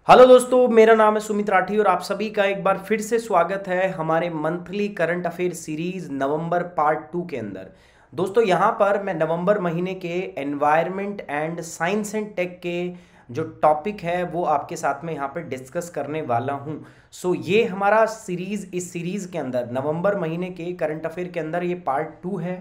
Hello दोस्तों, मेरा नाम है सुमित राठी और आप सभी का एक बार फिर से स्वागत है हमारे मंथली करंट अफेयर सीरीज नवंबर पार्ट 2 के अंदर। दोस्तों यहाँ पर मैं नवंबर महीने के environment and science and tech के जो टॉपिक है वो आपके साथ में यहाँ पर डिस्कस करने वाला हूँ। ये हमारा सीरीज, इस सीरीज के अंदर नवंबर महीने के करंट अफेयर के अंदर ये पार्ट 2 है।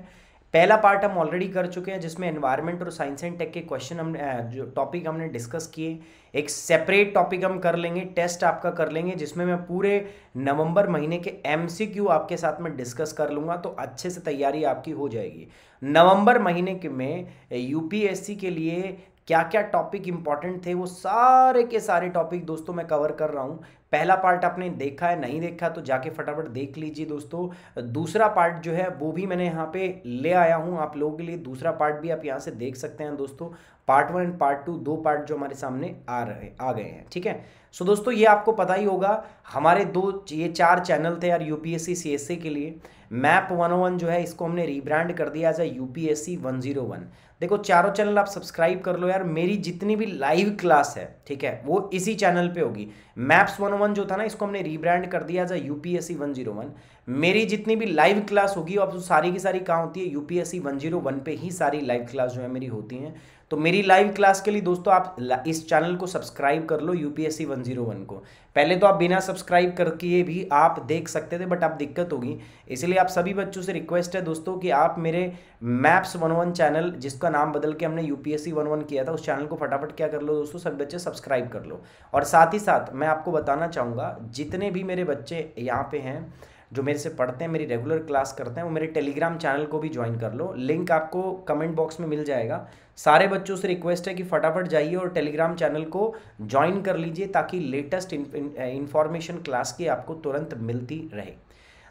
पहला पार्ट हम ऑलरेडी कर चुके हैं जिसमें एनवायरनमेंट और साइंस एंड टेक के क्वेश्चन हमने जो टॉपिक हमने डिस्कस किए। एक सेपरेट टॉपिक हम कर लेंगे, टेस्ट आपका कर लेंगे जिसमें मैं पूरे नवंबर महीने के एमसीक्यू आपके साथ में डिस्कस कर लूँगा, तो अच्छे से तैयारी आपकी हो जाएगी। नवंबर महीने के में यूपीएससी के लिए क्या क्या टॉपिक इंपॉर्टेंट थे वो सारे के सारे टॉपिक दोस्तों मैं कवर कर रहा हूँ। पहला पार्ट आपने देखा है, नहीं देखा तो जाके फटाफट देख लीजिए दोस्तों। दूसरा पार्ट जो है वो भी मैंने यहाँ पे ले आया हूँ आप लोगों के लिए। दूसरा पार्ट भी आप यहाँ से देख सकते हैं दोस्तों। पार्ट 1 एंड पार्ट 2 दो पार्ट जो हमारे सामने आ गए हैं, ठीक है। दोस्तों ये आपको पता ही होगा, हमारे ये 4 चैनल थे यार यूपीएससी सीएससी के लिए। मैप 101 जो है इसको हमने रीब्रांड कर दिया एज यूपीएससी 101। देखो चारों चैनल आप सब्सक्राइब कर लो यार। मेरी जितनी भी लाइव क्लास है, ठीक है, वो इसी चैनल पे होगी। मैप्स 101 जो था ना, इसको हमने रीब्रांड कर दिया एज यूपीएससी 101। मेरी जितनी भी लाइव क्लास होगी अब सारी की सारी कहाँ होती है, यूपीएससी 101 पे ही सारी लाइव क्लास जो है मेरी होती हैं। तो मेरी लाइव क्लास के लिए दोस्तों आप इस चैनल को सब्सक्राइब कर लो, यूपीएससी 101 को। पहले तो आप बिना सब्सक्राइब करके भी आप देख सकते थे, बट अब दिक्कत होगी, इसलिए आप सभी बच्चों से रिक्वेस्ट है दोस्तों कि आप मेरे मैप्स 101 चैनल, जिसका नाम बदल के हमने यूपीएससी 11 किया था, उस चैनल को फटाफट क्या कर लो दोस्तों, सभी बच्चे सब्सक्राइब कर लो। और साथ ही साथ मैं आपको बताना चाहूँगा, जितने भी मेरे बच्चे यहाँ पे हैं जो मेरे से पढ़ते हैं, मेरी रेगुलर क्लास करते हैं, वो मेरे टेलीग्राम चैनल को भी ज्वाइन कर लो। लिंक आपको कमेंट बॉक्स में मिल जाएगा। सारे बच्चों से रिक्वेस्ट है कि फटाफट जाइए और टेलीग्राम चैनल को ज्वाइन कर लीजिए ताकि लेटेस्ट इन्फॉर्मेशन क्लास की आपको तुरंत मिलती रहे।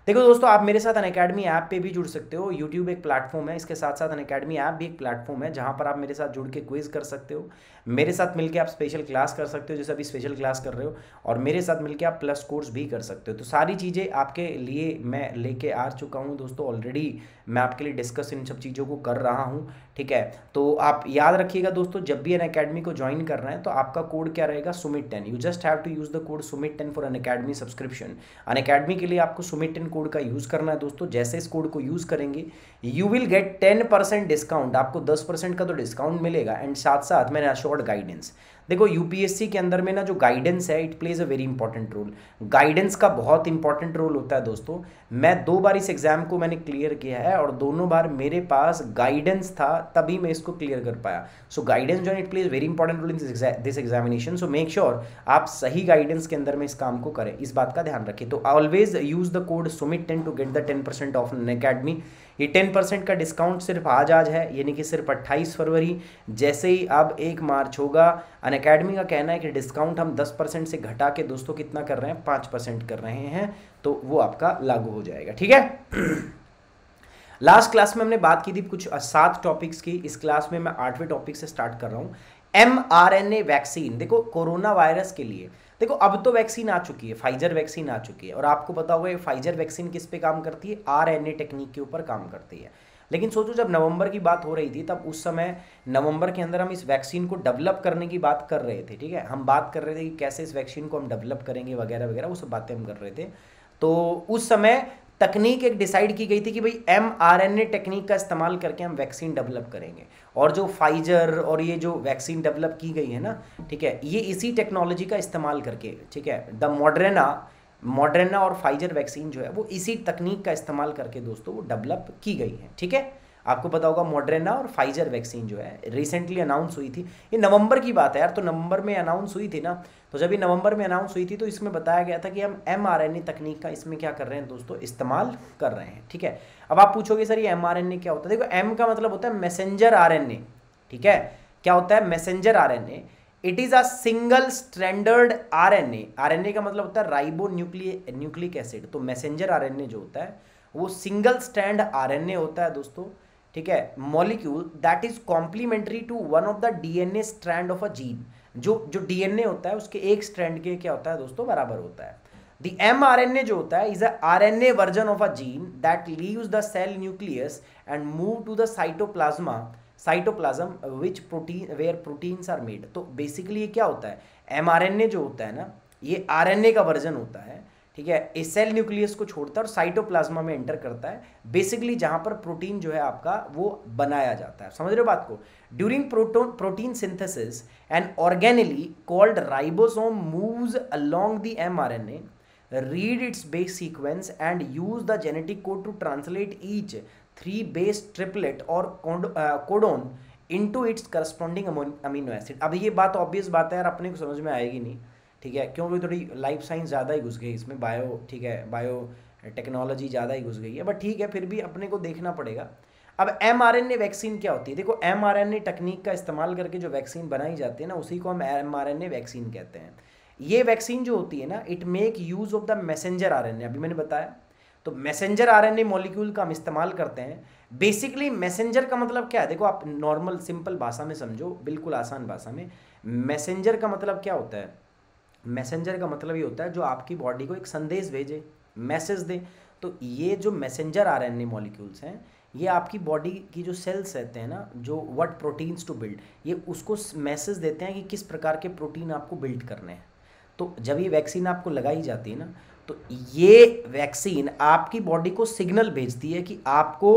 देखो दोस्तों, आप मेरे साथ अनअकैडमी ऐप पे भी जुड़ सकते हो। यूट्यूब एक प्लेटफॉर्म है, इसके साथ साथ अनअकैडमी ऐप भी एक प्लेटफॉर्म है जहां पर आप मेरे साथ जुड़ के क्विज कर सकते हो। मेरे साथ मिलके आप स्पेशल क्लास कर सकते हो, जैसे अभी स्पेशल क्लास कर रहे हो, और मेरे साथ मिलके आप प्लस कोर्स भी कर सकते हो। तो सारी चीज़ें आपके लिए मैं लेके आ चुका हूँ दोस्तों। ऑलरेडी मैं आपके लिए डिस्कस इन सब चीज़ों को कर रहा हूँ, ठीक है। तो आप याद रखिएगा दोस्तों, जब भी अनअकैडमी को ज्वाइन करना है तो आपका कोड क्या रहेगा, सुमित10। You just have to use the code सुमित10 फॉर अनअकैडमी सब्सक्रिप्शन। अनअकैडमी के लिए आपको सुमित10 कोड का यूज़ करना है दोस्तों। जैसे इस कोड को यूज़ करेंगे यू विल गेट 10% डिस्काउंट, आपको 10% का तो डिस्काउंट मिलेगा, एंड साथ साथ मैंने अश्योर्ड गाइडेंस। देखो यूपीएससी के अंदर में ना जो गाइडेंस है, it plays a very important role. Guidance का बहुत इंपॉर्टेंट रोल होता है दोस्तों। मैं 2 बार इस एग्जाम को मैंने क्लियर किया है और दोनों बार मेरे पास गाइडेंस था, तभी मैं इसको क्लियर कर पाया। सो गाइडेंस जो है it plays very important role in this examination. So make sure आप सही गाइडेंस के अंदर में इस काम को करें, इस बात का ध्यान रखें। तो ऑलवेज यूज द कोड सुमित10 to get the 10% off Unacademy. ये 10% का डिस्काउंट सिर्फ आज है, यानी कि सिर्फ 28 फरवरी। जैसे ही अब 1 मार्च होगा, अनअकैडमी का कहना है कि डिस्काउंट हम 10% से घटा के दोस्तों कितना कर रहे हैं, 5% कर रहे हैं, तो वो आपका लागू हो जाएगा, ठीक है। लास्ट क्लास में हमने बात की थी कुछ 7 टॉपिक्स की। इस क्लास में मैं 8वें टॉपिक से स्टार्ट कर रहा हूँ, mRNA वैक्सीन। देखो कोरोना वायरस के लिए, देखो अब तो वैक्सीन आ चुकी है, फाइजर वैक्सीन आ चुकी है, और आपको पता होगा ये फाइजर वैक्सीन किस पे काम करती है, आरएनए टेक्निक के ऊपर काम करती है। लेकिन सोचो जब नवंबर की बात हो रही थी, तब उस समय नवंबर के अंदर हम इस वैक्सीन को डेवलप करने की बात कर रहे थे, ठीक है। हम बात कर रहे थे कि कैसे इस वैक्सीन को हम डेवलप करेंगे वगैरह वगैरह, वो सब बातें हम कर रहे थे। तो उस समय तकनीक एक डिसाइड की गई थी कि भाई mRNA टेक्निक का इस्तेमाल करके हम वैक्सीन डेवलप करेंगे। और जो फाइजर और ये जो वैक्सीन डेवलप की गई है ना, ठीक है, ये इसी टेक्नोलॉजी का इस्तेमाल करके, ठीक है, द मॉडर्ना और फाइजर वैक्सीन जो है वो इसी तकनीक का इस्तेमाल करके दोस्तों वो डेवलप की गई है, ठीक है। आपको पता होगा मॉडर्ना और फाइजर वैक्सीन जो है रिसेंटली अनाउंस हुई थी। ये नवंबर की बात है यार, तो नवंबर में अनाउंस हुई थी ना। तो जब ये नवंबर में अनाउंस हुई थी तो इसमें बताया गया था कि हम mRNA तकनीक का इसमें क्या कर रहे हैं दोस्तों, इस्तेमाल कर रहे हैं, ठीक है। अब आप पूछोगे सर ये mRNA क्या होता है। देखो M का मतलब होता है मैसेंजर आरएनए, ठीक है। क्या होता है, messenger RNA. It is a single stranded RNA. RNA का मतलब होता है राइबो न्यूक्लिक एसिड। तो मैसेंजर आरएनए जो होता है वो सिंगल स्ट्रैंड आरएनए होता है दोस्तों, ठीक है। Molecule that is complementary to one of the DNA strand of a gene. जो डीएनए होता है उसके एक स्ट्रैंड के क्या होता है दोस्तों, बराबर होता है। द mRNA जो होता है is a RNA version of a gene that leaves the cell nucleus and move to the cytoplasm which protein where proteins are made. तो बेसिकली ये क्या होता है, mRNA जो होता है ना, ये RNA का वर्जन होता है, ठीक है। इस सेल न्यूक्लियस को छोड़ता है और साइटोप्लाज्मा में एंटर करता है, बेसिकली जहां पर प्रोटीन जो है आपका वो बनाया जाता है। समझ रहे हो बात को? During protein synthesis an organelle called ribosome moves along the mRNA, read its base sequence and use the genetic code to translate each 3 base triplet or codon into its corresponding amino acid। अब ये बात obvious बात है यार, अपने को समझ में आएगी नहीं, ठीक है, क्योंकि थोड़ी लाइफ साइंस ज़्यादा ही घुस गई इसमें, बायो, ठीक है, बायो टेक्नोलॉजी ज़्यादा ही घुस गई है, बट ठीक है, फिर भी अपने को देखना पड़ेगा। अब mRNA वैक्सीन क्या होती है? देखो, mRNA टेक्निक का इस्तेमाल करके जो वैक्सीन बनाई जाती है ना, उसी को हम mRNA वैक्सीन कहते हैं। ये वैक्सीन जो होती है ना, it make use of the messenger RNA, अभी मैंने बताया, तो मैसेंजर आरएनए मॉलिक्यूल का हम इस्तेमाल करते हैं। बेसिकली मैसेंजर का मतलब क्या है? देखो, आप नॉर्मल सिंपल भाषा में समझो, बिल्कुल आसान भाषा में, मैसेंजर का मतलब क्या होता है? मैसेंजर का मतलब ये होता है जो आपकी बॉडी को एक संदेश भेजे, मैसेज दे। तो ये जो मैसेंजर आरएनए मॉलिक्यूल्स हैं, ये आपकी बॉडी की जो सेल्स रहते हैं ना, जो व्हाट प्रोटीन्स टू बिल्ड, ये उसको मैसेज देते हैं कि किस प्रकार के प्रोटीन आपको बिल्ड करने हैं। तो जब ये वैक्सीन आपको लगाई जाती है ना, तो ये वैक्सीन आपकी बॉडी को सिग्नल भेजती है कि आपको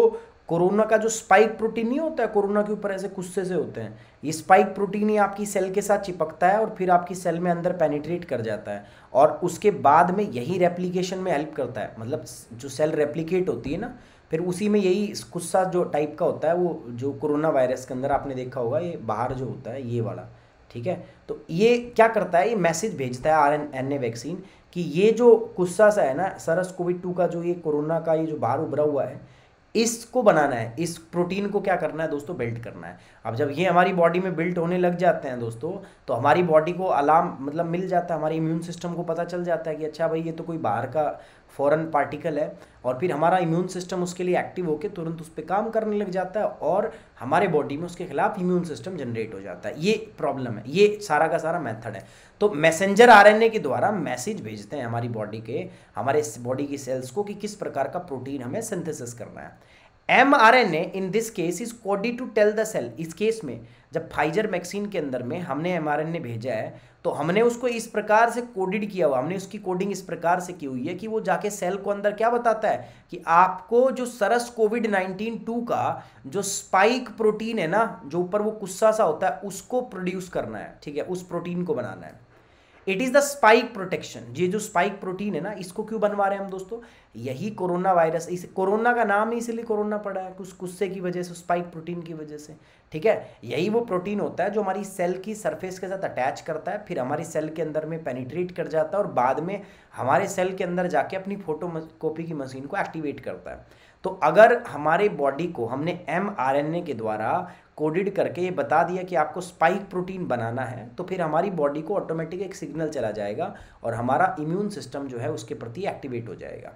कोरोना का जो स्पाइक प्रोटीन नहीं होता है, कोरोना के ऊपर ऐसे कुत्से से होते हैं, ये स्पाइक प्रोटीन ही आपकी सेल के साथ चिपकता है और फिर आपकी सेल में अंदर पेनिट्रेट कर जाता है, और उसके बाद में यही रेप्लिकेशन में हेल्प करता है। मतलब जो सेल रेप्लिकेट होती है ना, फिर उसी में यही कुत्सा जो टाइप का होता है, वो जो कोरोना वायरस के अंदर आपने देखा होगा, ये बाहर जो होता है ये वाला, ठीक है। तो ये क्या करता है? ये मैसेज भेजता है आरएनए वैक्सीन कि ये जो कुत्सा सा है ना, SARS-CoV-2 का जो ये कोरोना का ये जो बाहर उभरा हुआ है, इसको बनाना है, इस प्रोटीन को क्या करना है दोस्तों? बिल्ड करना है। अब जब ये हमारी बॉडी में बिल्ड होने लग जाते हैं दोस्तों, तो हमारी बॉडी को अलार्म मतलब मिल जाता है, हमारे इम्यून सिस्टम को पता चल जाता है कि अच्छा भाई, ये तो कोई बाहर का फॉरेन पार्टिकल है, और फिर हमारा इम्यून सिस्टम उसके लिए एक्टिव होकर तुरंत उस पर काम करने लग जाता है, और हमारे बॉडी में उसके खिलाफ इम्यून सिस्टम जनरेट हो जाता है। ये प्रॉब्लम है, ये सारा का सारा मेथड है। तो मैसेंजर आरएनए के द्वारा मैसेज भेजते हैं हमारी बॉडी के, हमारे बॉडी की सेल्स को, कि किस प्रकार का प्रोटीन हमें सिंथेसिस करना है। mRNA in this case is coded to tell the cell. इस केस में जब फाइजर वैक्सीन के अंदर में हमने mRNA भेजा है, तो हमने उसको इस प्रकार से कोडेड किया हुआ, हमने उसकी कोडिंग इस प्रकार से की हुई है कि वो जाके सेल को अंदर क्या बताता है कि आपको जो SARS-CoV-2 का जो स्पाइक प्रोटीन है ना, जो ऊपर वो कुत्सा सा होता है, उसको प्रोड्यूस करना है, ठीक है, उस प्रोटीन को बनाना है। It is the spike protection. ये जो स्पाइक प्रोटीन है ना, इसको क्यों बनवा रहे हैं हम दोस्तों? यही कोरोना वायरस, इस कोरोना का नाम ही इसलिए कोरोना पड़ा है, कुछ गुस्से की वजह से, स्पाइक प्रोटीन की वजह से, ठीक है। यही वो प्रोटीन होता है जो हमारी सेल की सरफेस के साथ अटैच करता है, फिर हमारी सेल के अंदर में पेनिट्रेट कर जाता है, और बाद में हमारे सेल के अंदर जाके अपनी फोटोकॉपी की मशीन को एक्टिवेट करता है। तो अगर हमारे बॉडी को हमने mRNA के द्वारा कोडेड करके ये बता दिया कि आपको स्पाइक प्रोटीन बनाना है, तो फिर हमारी बॉडी को ऑटोमेटिक एक सिग्नल चला जाएगा और हमारा इम्यून सिस्टम जो है उसके प्रति एक्टिवेट हो जाएगा।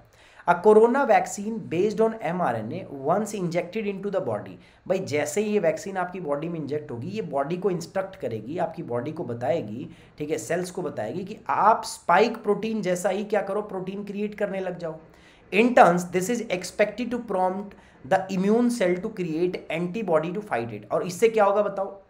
A corona vaccine based on mRNA once injected into the body. भाई, जैसे ही ये वैक्सीन आपकी बॉडी में इंजेक्ट होगी, ये बॉडी को इंस्ट्रक्ट करेगी, आपकी बॉडी को बताएगी, ठीक है, सेल्स को बताएगी कि आप स्पाइक प्रोटीन जैसा ही क्या करो, प्रोटीन क्रिएट करने लग जाओ। In turns, this is expected to prompt the immune cell to create antibody to fight it। और इससे क्या होगा बताओ?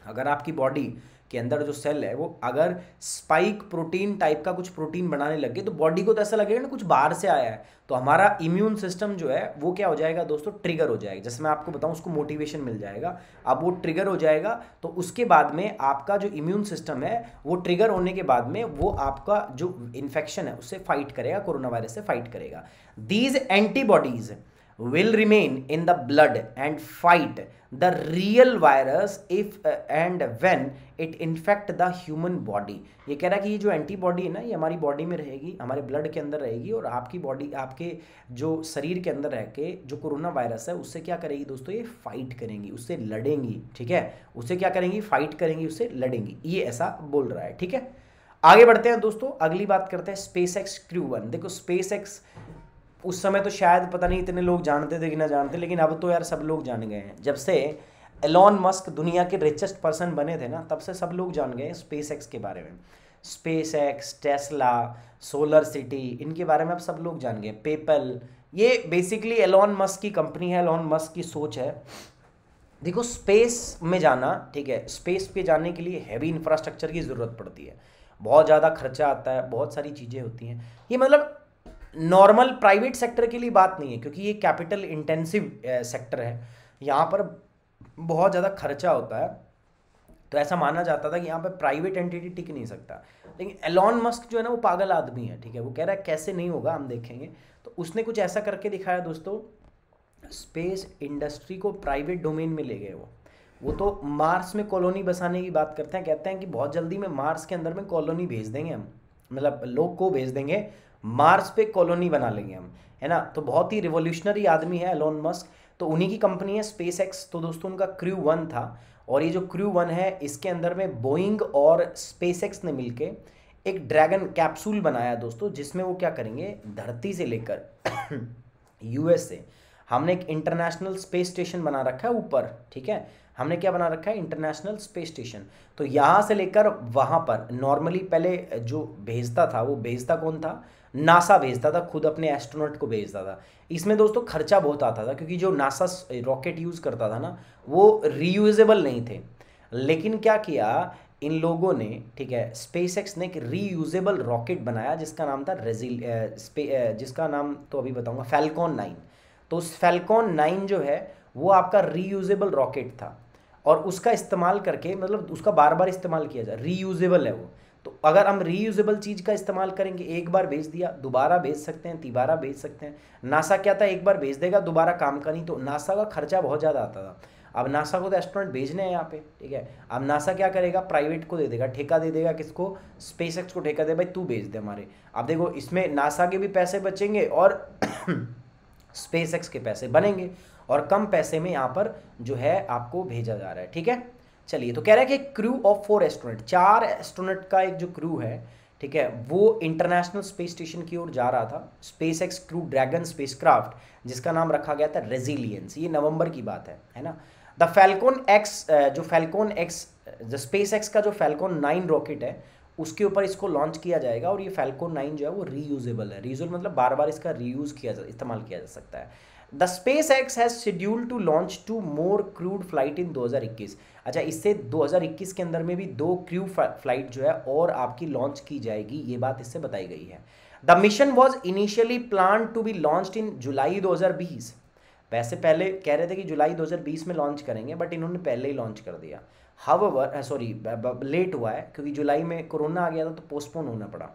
अगर आपकी बॉडी के अंदर जो सेल है वो अगर स्पाइक प्रोटीन टाइप का कुछ प्रोटीन बनाने लगे, तो बॉडी को तो ऐसा लगेगा ना कुछ बाहर से आया है, तो हमारा इम्यून सिस्टम जो है वो क्या हो जाएगा दोस्तों? ट्रिगर हो जाएगा। जैसे मैं आपको बताऊं, उसको मोटिवेशन मिल जाएगा। अब वो ट्रिगर हो जाएगा, तो उसके बाद में आपका जो इम्यून सिस्टम है वो ट्रिगर होने के बाद में वो आपका जो इन्फेक्शन है उससे फाइट करेगा, कोरोना वायरस से फाइट करेगा। These antibodies will remain in the blood and fight the real virus if and when it infect the human body। ये कह रहा है कि ये जो एंटीबॉडी है ना, ये हमारी बॉडी में रहेगी, हमारे ब्लड के अंदर रहेगी, और आपकी बॉडी, आपके जो शरीर के अंदर रह के जो कोरोना वायरस है उससे क्या करेगी दोस्तों? ये फाइट करेंगी, उससे लड़ेंगी, ठीक है, उससे क्या करेंगी? फाइट करेंगी, उससे लड़ेंगी। ये ऐसा बोल रहा है, ठीक है। आगे बढ़ते हैं दोस्तों, अगली बात करते हैं SpaceX Crew-1। देखो, SpaceX उस समय तो शायद पता नहीं इतने लोग जानते थे कि ना जानते, लेकिन अब तो यार सब लोग जान गए हैं। जब से एलॉन मस्क दुनिया के रिचेस्ट पर्सन बने थे ना, तब से सब लोग जान गए हैं SpaceX के बारे में। SpaceX, टेस्ला, सोलर सिटी, इनके बारे में अब सब लोग जान गए। पेपल, ये बेसिकली एलॉन मस्क की कंपनी है, एलॉन मस्क की सोच है। देखो स्पेस में जाना, ठीक है, स्पेस पे जाने के लिए हैवी इंफ्रास्ट्रक्चर की ज़रूरत पड़ती है, बहुत ज़्यादा खर्चा आता है, बहुत सारी चीज़ें होती हैं। ये मतलब नॉर्मल प्राइवेट सेक्टर के लिए बात नहीं है, क्योंकि ये कैपिटल इंटेंसिव सेक्टर है, यहाँ पर बहुत ज़्यादा खर्चा होता है। तो ऐसा माना जाता था कि यहाँ पे प्राइवेट एंटिटी टिक नहीं सकता। लेकिन एलॉन मस्क जो है ना वो पागल आदमी है, ठीक है, वो कह रहा है कैसे नहीं होगा, हम देखेंगे। तो उसने कुछ ऐसा करके दिखाया दोस्तों, स्पेस इंडस्ट्री को प्राइवेट डोमेन में ले गए वो तो मार्स में कॉलोनी बसाने की बात करते हैं, कहते हैं कि बहुत जल्दी में मार्स के अंदर में कॉलोनी भेज देंगे हम, मतलब लोग को भेज देंगे, मार्स पे कॉलोनी बना लेंगे हम, है ना। तो बहुत ही रिवोल्यूशनरी आदमी है एलोन मस्क। तो उन्हीं की कंपनी है स्पेस एक्स। तो दोस्तों उनका क्रू 1 था, और ये जो क्रू 1 है इसके अंदर में बोइंग और स्पेस एक्स ने मिलके एक ड्रैगन कैप्सूल बनाया दोस्तों, जिसमें वो क्या करेंगे, धरती से लेकर यूएस से हमने एक इंटरनेशनल स्पेस स्टेशन बना रखा है ऊपर, ठीक है, हमने क्या बना रखा है, इंटरनेशनल स्पेस स्टेशन। तो यहाँ से लेकर वहाँ पर नॉर्मली पहले जो भेजता था, वो भेजता कौन था, नासा भेजता था, खुद अपने एस्ट्रोनॉट को भेजता था। इसमें दोस्तों खर्चा बहुत आता था, क्योंकि जो नासा रॉकेट यूज़ करता था ना वो रीयूजेबल नहीं थे। लेकिन क्या किया इन लोगों ने, ठीक है, स्पेसएक्स ने एक रीयूजेबल रॉकेट बनाया जिसका नाम था जिसका नाम तो अभी बताऊंगा, फैल्कॉन 9। तो उस फैल्कॉन 9 जो है वो आपका रीयूजेबल रॉकेट था, और उसका इस्तेमाल करके, मतलब उसका बार बार इस्तेमाल किया जाए, रीयूजेबल है वो। तो अगर हम रीयूजेबल चीज़ का इस्तेमाल करेंगे, एक बार भेज दिया, दोबारा भेज सकते हैं, तिबारा भेज सकते हैं। नासा क्या था, एक बार भेज देगा, दोबारा काम का नहीं। तो नासा का खर्चा बहुत ज़्यादा आता था। अब नासा को तो एस्ट्रोनॉट भेजने हैं यहाँ पे, ठीक है, अब नासा क्या करेगा, प्राइवेट को दे देगा, ठेका दे देगा, किसको, स्पेसएक्स को ठेका दे, भाई तू भेज दे हमारे। अब देखो इसमें नासा के भी पैसे बचेंगे और स्पेसएक्स के पैसे बनेंगे, और कम पैसे में यहाँ पर जो है आपको भेजा जा रहा है, ठीक है। चलिए, तो कह रहा है कि क्रू ऑफ 4 एस्ट्रोनॉट, 4 एस्ट्रोनॉट का एक जो क्रू है, ठीक है, वो इंटरनेशनल स्पेस स्टेशन की ओर जा रहा था। Space x crew dragon spacecraft, जिसका नाम रखा गया था रेजिलियंस, ये नवंबर की बात है ना। द फैल्कॉन एक्स, जो Falcon x, the space x का जो फैल्कॉन 9 रॉकेट है उसके ऊपर इसको लॉन्च किया जाएगा। और ये फैल्कॉन 9 जो है वो रीयूजेबल है, रीयूजेबल मतलब बार बार इसका रीयूज इस्तेमाल किया जा सकता है। The SpaceX has schedule to launch 2 more crewed flight in 2021। अच्छा, इससे 2021 के अंदर में भी 2 क्रू फ्लाइट जो है और आपकी लॉन्च की जाएगी, ये बात इससे बताई गई है। The mission was initially plan to be launched in July 2020। वैसे पहले कह रहे थे कि जुलाई 2020 में लॉन्च करेंगे, बट इन्होंने पहले ही लॉन्च कर दिया। हाउएवर, सॉरी, लेट हुआ है क्योंकि जुलाई में कोरोना आ गया था तो पोस्टपोन होना पड़ा।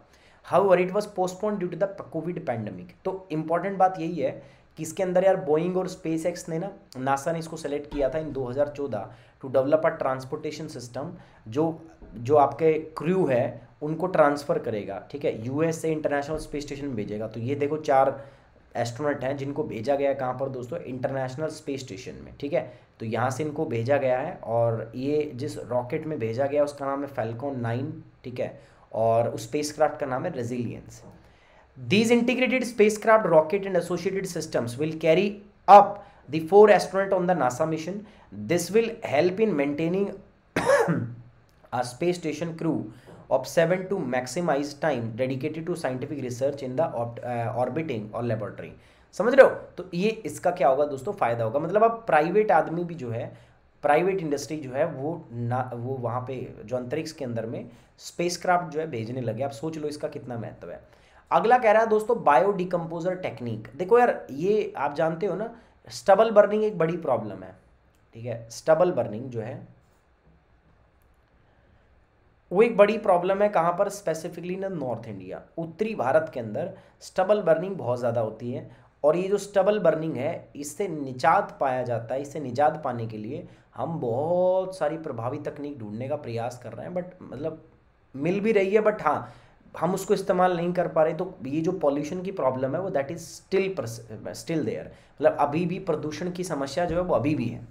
However it was postpone due to the COVID pandemic. तो इंपॉर्टेंट बात यही है कि इसके अंदर यार बोइंग और स्पेस एक्स ने ना, नासा ने इसको सेलेक्ट किया था in 2014 to develop a transportation system, जो आपके क्रू है उनको ट्रांसफ़र करेगा, ठीक है, यूएस से इंटरनेशनल स्पेस स्टेशन में भेजेगा। तो ये देखो 4 एस्ट्रोनॉट हैं जिनको भेजा गया है कहाँ पर दोस्तों, इंटरनेशनल स्पेस स्टेशन में, ठीक है। तो यहाँ से इनको भेजा गया है, और ये जिस रॉकेट में भेजा गया उसका नाम है फैल्कॉन 9, ठीक है, और उस स्पेसक्राफ्ट का नाम है resilience. These integrated spacecraft, rocket and associated systems will carry up the 4 astronauts on the NASA mission. This will help in maintaining a space station crew of 7 to maximize time dedicated to scientific research in the orbiting or laboratory. समझ रहे हो। तो ये इसका क्या होगा दोस्तों, फायदा होगा। मतलब अब प्राइवेट आदमी भी जो है, प्राइवेट इंडस्ट्री जो है वो वहाँ पे जो अंतरिक्ष के अंदर में स्पेसक्राफ्ट जो है भेजने लगे। आप सोच लो इसका कितना महत्व है। अगला कह रहा है दोस्तों बायो डिकम्पोजर टेक्निक। देखो यार, ये आप जानते हो ना, स्टबल बर्निंग एक बड़ी प्रॉब्लम है, ठीक है, स्टबल बर्निंग जो है वो एक बड़ी प्रॉब्लम है। कहाँ पर, स्पेसिफिकली ना नॉर्थ इंडिया, उत्तरी भारत के अंदर स्टबल बर्निंग बहुत ज़्यादा होती है। और ये जो स्टबल बर्निंग है इससे निजात पाया जाता है। इससे निजात पाने के लिए हम बहुत सारी प्रभावी तकनीक ढूंढने का प्रयास कर रहे हैं, बट मतलब मिल भी रही है, बट हाँ हम उसको इस्तेमाल नहीं कर पा रहे। तो ये जो पॉल्यूशन की प्रॉब्लम है वो दैट इज स्टिल देयर, मतलब अभी भी प्रदूषण की समस्या जो है वो अभी भी है।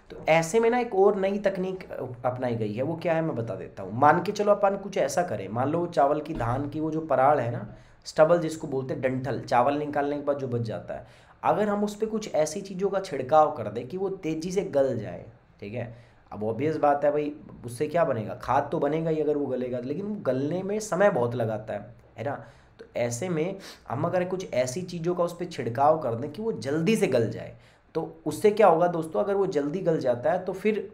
तो ऐसे में ना एक और नई तकनीक अपनाई गई है, वो क्या है मैं बता देता हूँ। मान के चलो अपन कुछ ऐसा करें, मान लो चावल की धान की वो जो पराड़ है ना, स्टबल जिसको बोलते हैं, डंठल, चावल निकालने के बाद जो बच जाता है, अगर हम उस पर कुछ ऐसी चीज़ों का छिड़काव कर दें कि वो तेज़ी से गल जाए, ठीक है। अब ऑब्वियस बात है भाई, उससे क्या बनेगा, खाद तो बनेगा ही अगर वो गलेगा, लेकिन वो गलने में समय बहुत लगाता है ना। तो ऐसे में हम अगर कुछ ऐसी चीज़ों का उस पर छिड़काव कर दें कि वो जल्दी से गल जाए, तो उससे क्या होगा दोस्तों, अगर वो जल्दी गल जाता है तो फिर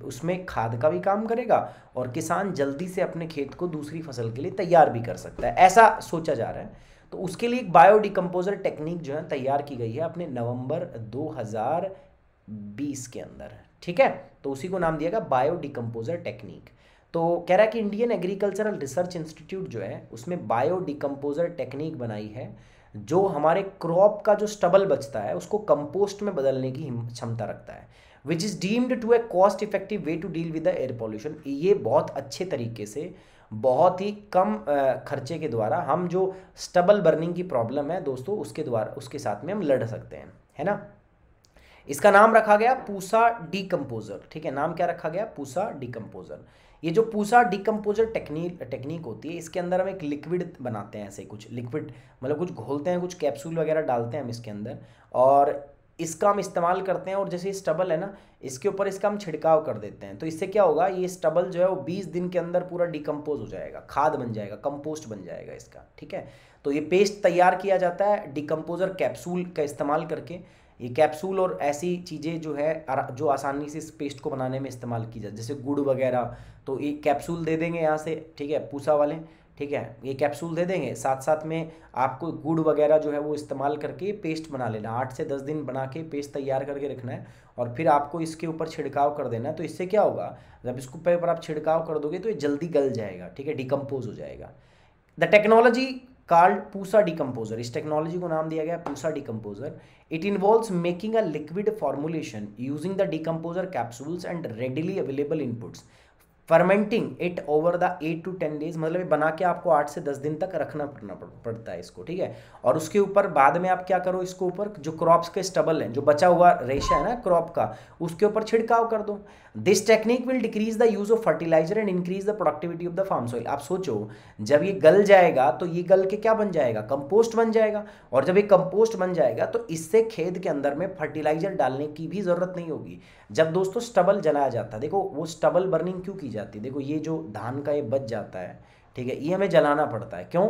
उसमें खाद का भी काम करेगा और किसान जल्दी से अपने खेत को दूसरी फसल के लिए तैयार भी कर सकता है, ऐसा सोचा जा रहा है। तो उसके लिए एक बायो डिकम्पोजर टेक्निक जो है तैयार की गई है अपने नवंबर 2020 के अंदर, ठीक है। तो उसी को नाम दिया गया बायो डिकम्पोजर टेक्निक। तो कह रहा है कि इंडियन एग्रीकल्चरल रिसर्च इंस्टीट्यूट जो है उसमें बायो डिकम्पोजर टेक्निक बनाई है जो हमारे क्रॉप का जो स्टबल बचता है उसको कंपोस्ट में बदलने की क्षमता रखता है, which is deemed to a cost effective way to deal with the air pollution. ये बहुत अच्छे तरीके से, बहुत ही कम खर्चे के द्वारा हम जो स्टबल बर्निंग की प्रॉब्लम है दोस्तों उसके द्वारा उसके साथ में हम लड़ सकते हैं, है ना। इसका नाम रखा गया पूसा डिकम्पोजर, ठीक है। नाम क्या रखा गया? पूसा डिकम्पोजर। ये जो पूसा डिकम्पोजर टेक्निक होती है इसके अंदर हम एक लिक्विड बनाते हैं, ऐसे कुछ लिक्विड मतलब कुछ घोलते हैं, कुछ कैप्सूल वगैरह डालते हैं हम इसके अंदर और इसका हम इस्तेमाल करते हैं। और जैसे ये स्टबल है ना, इसके ऊपर इसका हम छिड़काव कर देते हैं। तो इससे क्या होगा, ये स्टबल जो है वो 20 दिन के अंदर पूरा डिकम्पोज हो जाएगा, खाद बन जाएगा, कंपोस्ट बन जाएगा इसका, ठीक है। तो ये पेस्ट तैयार किया जाता है डिकम्पोजर कैप्सूल का इस्तेमाल करके। ये कैप्सूल और ऐसी चीज़ें जो है जो आसानी से इस पेस्ट को बनाने में इस्तेमाल की जाए, जैसे गुड़ वगैरह, तो ये कैप्सूल दे देंगे यहाँ से, ठीक है, पूसा वाले, ठीक है। ये कैप्सूल दे देंगे, साथ साथ में आपको गुड़ वगैरह जो है वो इस्तेमाल करके पेस्ट बना लेना, 8 से 10 दिन बना के पेस्ट तैयार करके रखना है और फिर आपको इसके ऊपर छिड़काव कर देना है। तो इससे क्या होगा, जब इसको ऊपर आप छिड़काव कर दोगे तो ये जल्दी गल जाएगा, ठीक है, डिकम्पोज हो जाएगा। The technology called Pusa decomposer, इस टेक्नोलॉजी को नाम दिया गया Pusa decomposer. It involves making a liquid formulation using the decomposer capsules and readily available inputs, fermenting it over the 8 to 10 days, मतलब ये बना के आपको 8 से 10 दिन तक रखना पड़ता है इसको, ठीक है। और उसके ऊपर बाद में आप क्या करो, इसको ऊपर जो क्रॉप्स के स्टबल हैं, जो बचा हुआ रेशा है ना क्रॉप का, उसके ऊपर छिड़काव कर दो। This technique will decrease the use of fertiliser and increase the productivity of the farm soil. आप सोचो, जब ये गल जाएगा तो ये गल के क्या बन जाएगा, कंपोस्ट बन जाएगा। और जब ये कंपोस्ट बन जाएगा तो इससे खेत के अंदर में फर्टिलाइजर डालने की भी जरूरत नहीं होगी। जब दोस्तों स्टबल जलाया जाता है, देखो वो स्टबल बर्निंग क्यों की जाती है, देखो ये जो धान का ये बच जाता है, ठीक है, ये हमें जलाना पड़ता है। क्यों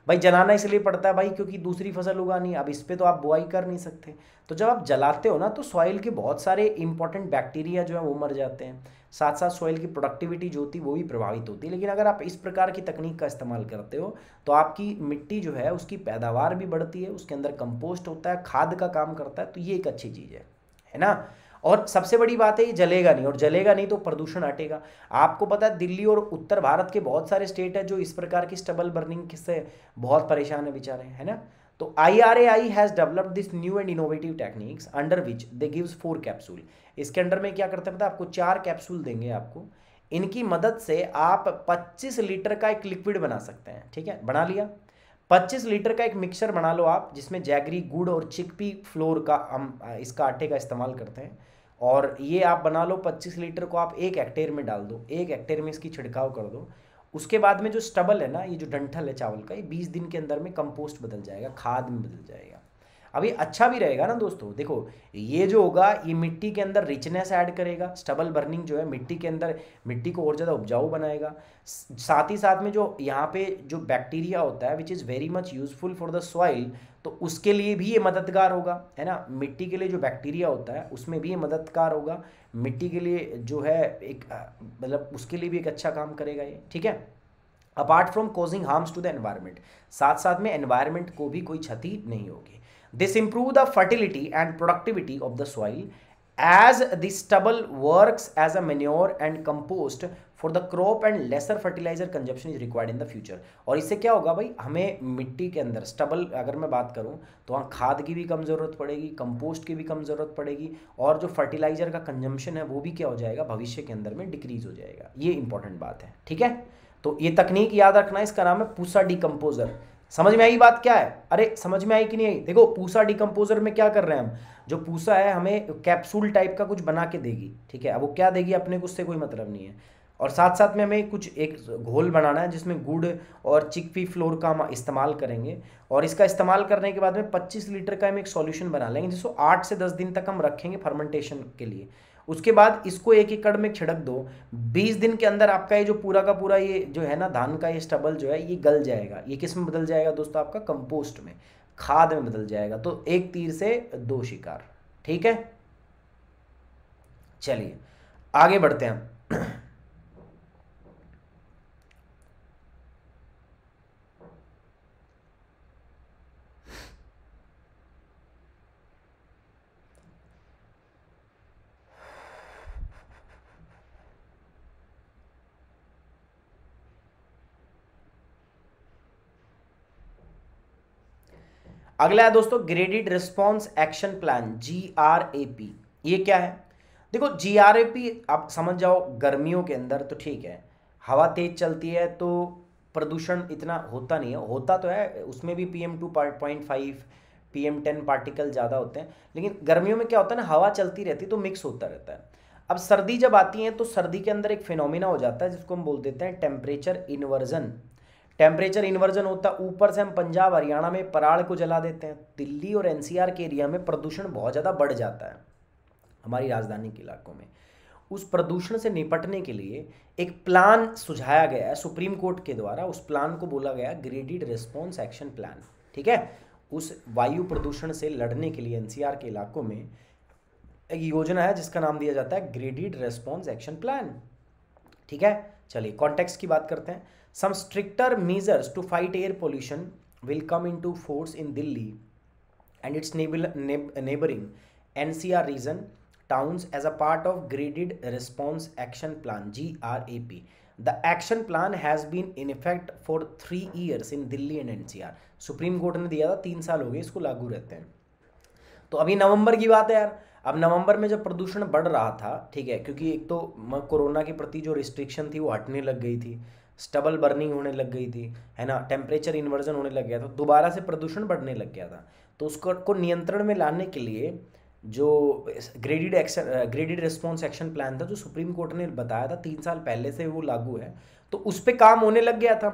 भाई जलाना इसलिए पड़ता है भाई, क्योंकि दूसरी फसल उगानी है, अब इस पे तो आप बुआई कर नहीं सकते। तो जब आप जलाते हो ना तो सॉइल के बहुत सारे इंपॉर्टेंट बैक्टीरिया जो है वो मर जाते हैं, साथ साथ सॉइल की प्रोडक्टिविटी जो होती है वो भी प्रभावित होती है। लेकिन अगर आप इस प्रकार की तकनीक का इस्तेमाल करते हो तो आपकी मिट्टी जो है उसकी पैदावार भी बढ़ती है, उसके अंदर कंपोस्ट होता है, खाद का काम करता है, तो ये एक अच्छी चीज़ है ना। और सबसे बड़ी बात है ये जलेगा नहीं, और जलेगा नहीं तो प्रदूषण हटेगा। आपको पता है दिल्ली और उत्तर भारत के बहुत सारे स्टेट है जो इस प्रकार की स्टबल बर्निंग से बहुत परेशान है बेचारे, है ना। तो IRAI has developed this new and innovative techniques under which they gives 4 capsule. इसके अंडर में क्या करते हैं पता है आपको, 4 कैप्सूल देंगे आपको। इनकी मदद से आप 25 लीटर का एक लिक्विड बना सकते हैं, ठीक है, बना लिया। 25 लीटर का एक मिक्सचर बना लो आप, जिसमें जैगरी, गुड़ और चिकपी फ्लोर का हम इसका आटे का इस्तेमाल करते हैं। और ये आप बना लो, 25 लीटर को आप 1 हेक्टेयर में डाल दो, 1 हेक्टेयर में इसकी छिड़काव कर दो। उसके बाद में जो स्टबल है ना, ये जो डंठल है चावल का, ये 20 दिन के अंदर में कंपोस्ट बदल जाएगा, खाद में बदल जाएगा। अब ये अच्छा भी रहेगा ना दोस्तों, देखो ये जो होगा ये मिट्टी के अंदर रिचनेस ऐड करेगा। स्टबल बर्निंग जो है मिट्टी के अंदर, मिट्टी को और ज़्यादा उपजाऊ बनाएगा। साथ ही साथ में जो यहाँ पे जो बैक्टीरिया होता है which is very much useful for the soil, तो उसके लिए भी ये मददगार होगा, है ना। मिट्टी के लिए जो बैक्टीरिया होता है उसमें भी ये मददगार होगा, मिट्टी के लिए जो है एक मतलब उसके लिए भी एक अच्छा काम करेगा ये, ठीक है। Apart from causing harms to the environment, साथ साथ में एनवायरमेंट को भी कोई क्षति नहीं होगी। This improve the fertility and productivity of the soil as the stubble works as a manure and compost for the crop and lesser fertilizer consumption is required in the future। और इससे क्या होगा भाई, हमें मिट्टी के अंदर स्टबल अगर मैं बात करूं तो वहाँ खाद की भी कम ज़रूरत पड़ेगी, कंपोस्ट की भी कम ज़रूरत पड़ेगी, और जो फर्टिलाइजर का कंजम्पशन है वो भी क्या हो जाएगा, भविष्य के अंदर में डिक्रीज हो जाएगा। ये इंपॉर्टेंट बात है, ठीक है। तो ये तकनीक याद रखना, इसका नाम है पूसा डिकम्पोजर। समझ में आई बात क्या है? अरे समझ में आई कि नहीं आई? देखो पूसा डिकम्पोजर में क्या कर रहे हैं हम, जो पूसा है हमें कैप्सूल टाइप का कुछ बना के देगी, ठीक है। अब वो क्या देगी अपने को उससे कोई मतलब नहीं है। और साथ साथ में हमें कुछ एक घोल बनाना है जिसमें गुड़ और चिकपी फ्लोर का हम इस्तेमाल करेंगे, और इसका इस्तेमाल करने के बाद में 25 लीटर का हम एक सॉल्यूशन बना लेंगे जिसको 8 से 10 दिन तक हम रखेंगे फर्मेंटेशन के लिए। उसके बाद इसको 1 एकड़ में छिड़क दो, 20 दिन के अंदर आपका ये जो पूरा का पूरा ये जो है ना धान का ये स्टबल जो है ये गल जाएगा। ये किस में बदल जाएगा दोस्तों, आपका कंपोस्ट में, खाद में बदल जाएगा। तो एक तीर से 2 शिकार, ठीक है, चलिए आगे बढ़ते हैं। अगला है दोस्तों graded response action plan, GRAP। ये क्या है? देखो GRAP आप समझ जाओ, गर्मियों के अंदर तो ठीक है, हवा तेज चलती है तो प्रदूषण इतना होता नहीं है, होता तो है, उसमें भी PM2.5 PM10 पार्टिकल ज़्यादा होते हैं, लेकिन गर्मियों में क्या होता है ना, हवा चलती रहती है तो मिक्स होता रहता है। अब सर्दी जब आती है तो सर्दी के अंदर एक फिनोमिना हो जाता है जिसको हम बोल देते हैं टेम्परेचर इन्वर्जन। टेम्परेचर इन्वर्जन होता है, ऊपर से हम पंजाब हरियाणा में पराड़ को जला देते हैं, दिल्ली और NCR के एरिया में प्रदूषण बहुत ज़्यादा बढ़ जाता है, हमारी राजधानी के इलाकों में। उस प्रदूषण से निपटने के लिए एक प्लान सुझाया गया है सुप्रीम कोर्ट के द्वारा, उस प्लान को बोला गया ग्रेडेड रिस्पॉन्स एक्शन प्लान। ठीक है, उस वायु प्रदूषण से लड़ने के लिए NCR के इलाकों में एक योजना है जिसका नाम दिया जाता है ग्रेडेड रिस्पॉन्स एक्शन प्लान। ठीक है, चलिए कॉन्टेक्स्ट की बात करते हैं। Some stricter measures to fight air pollution will come into force in Delhi and its neighboring NCR region towns as a part of Graded Response Action Plan, GRAP. The action plan has been in effect for 3 years in Delhi and NCR. Supreme court ने दिया था, 3 साल हो गए इसको लागू रहते हैं। तो अभी नवंबर की बात है यार, अब नवंबर में जब प्रदूषण बढ़ रहा था, ठीक है, क्योंकि एक तो कोरोना के प्रति जो रिस्ट्रिक्शन थी वो हटने लग गई थी, स्टबल बर्निंग होने लग गई थी, है ना, टेम्परेचर इन्वर्जन होने लग गया था, दोबारा से प्रदूषण बढ़ने लग गया था। तो उसको नियंत्रण में लाने के लिए जो ग्रेडेड रिस्पॉन्स एक्शन प्लान था जो सुप्रीम कोर्ट ने बताया था 3 साल पहले से वो लागू है, तो उस पर काम होने लग गया था।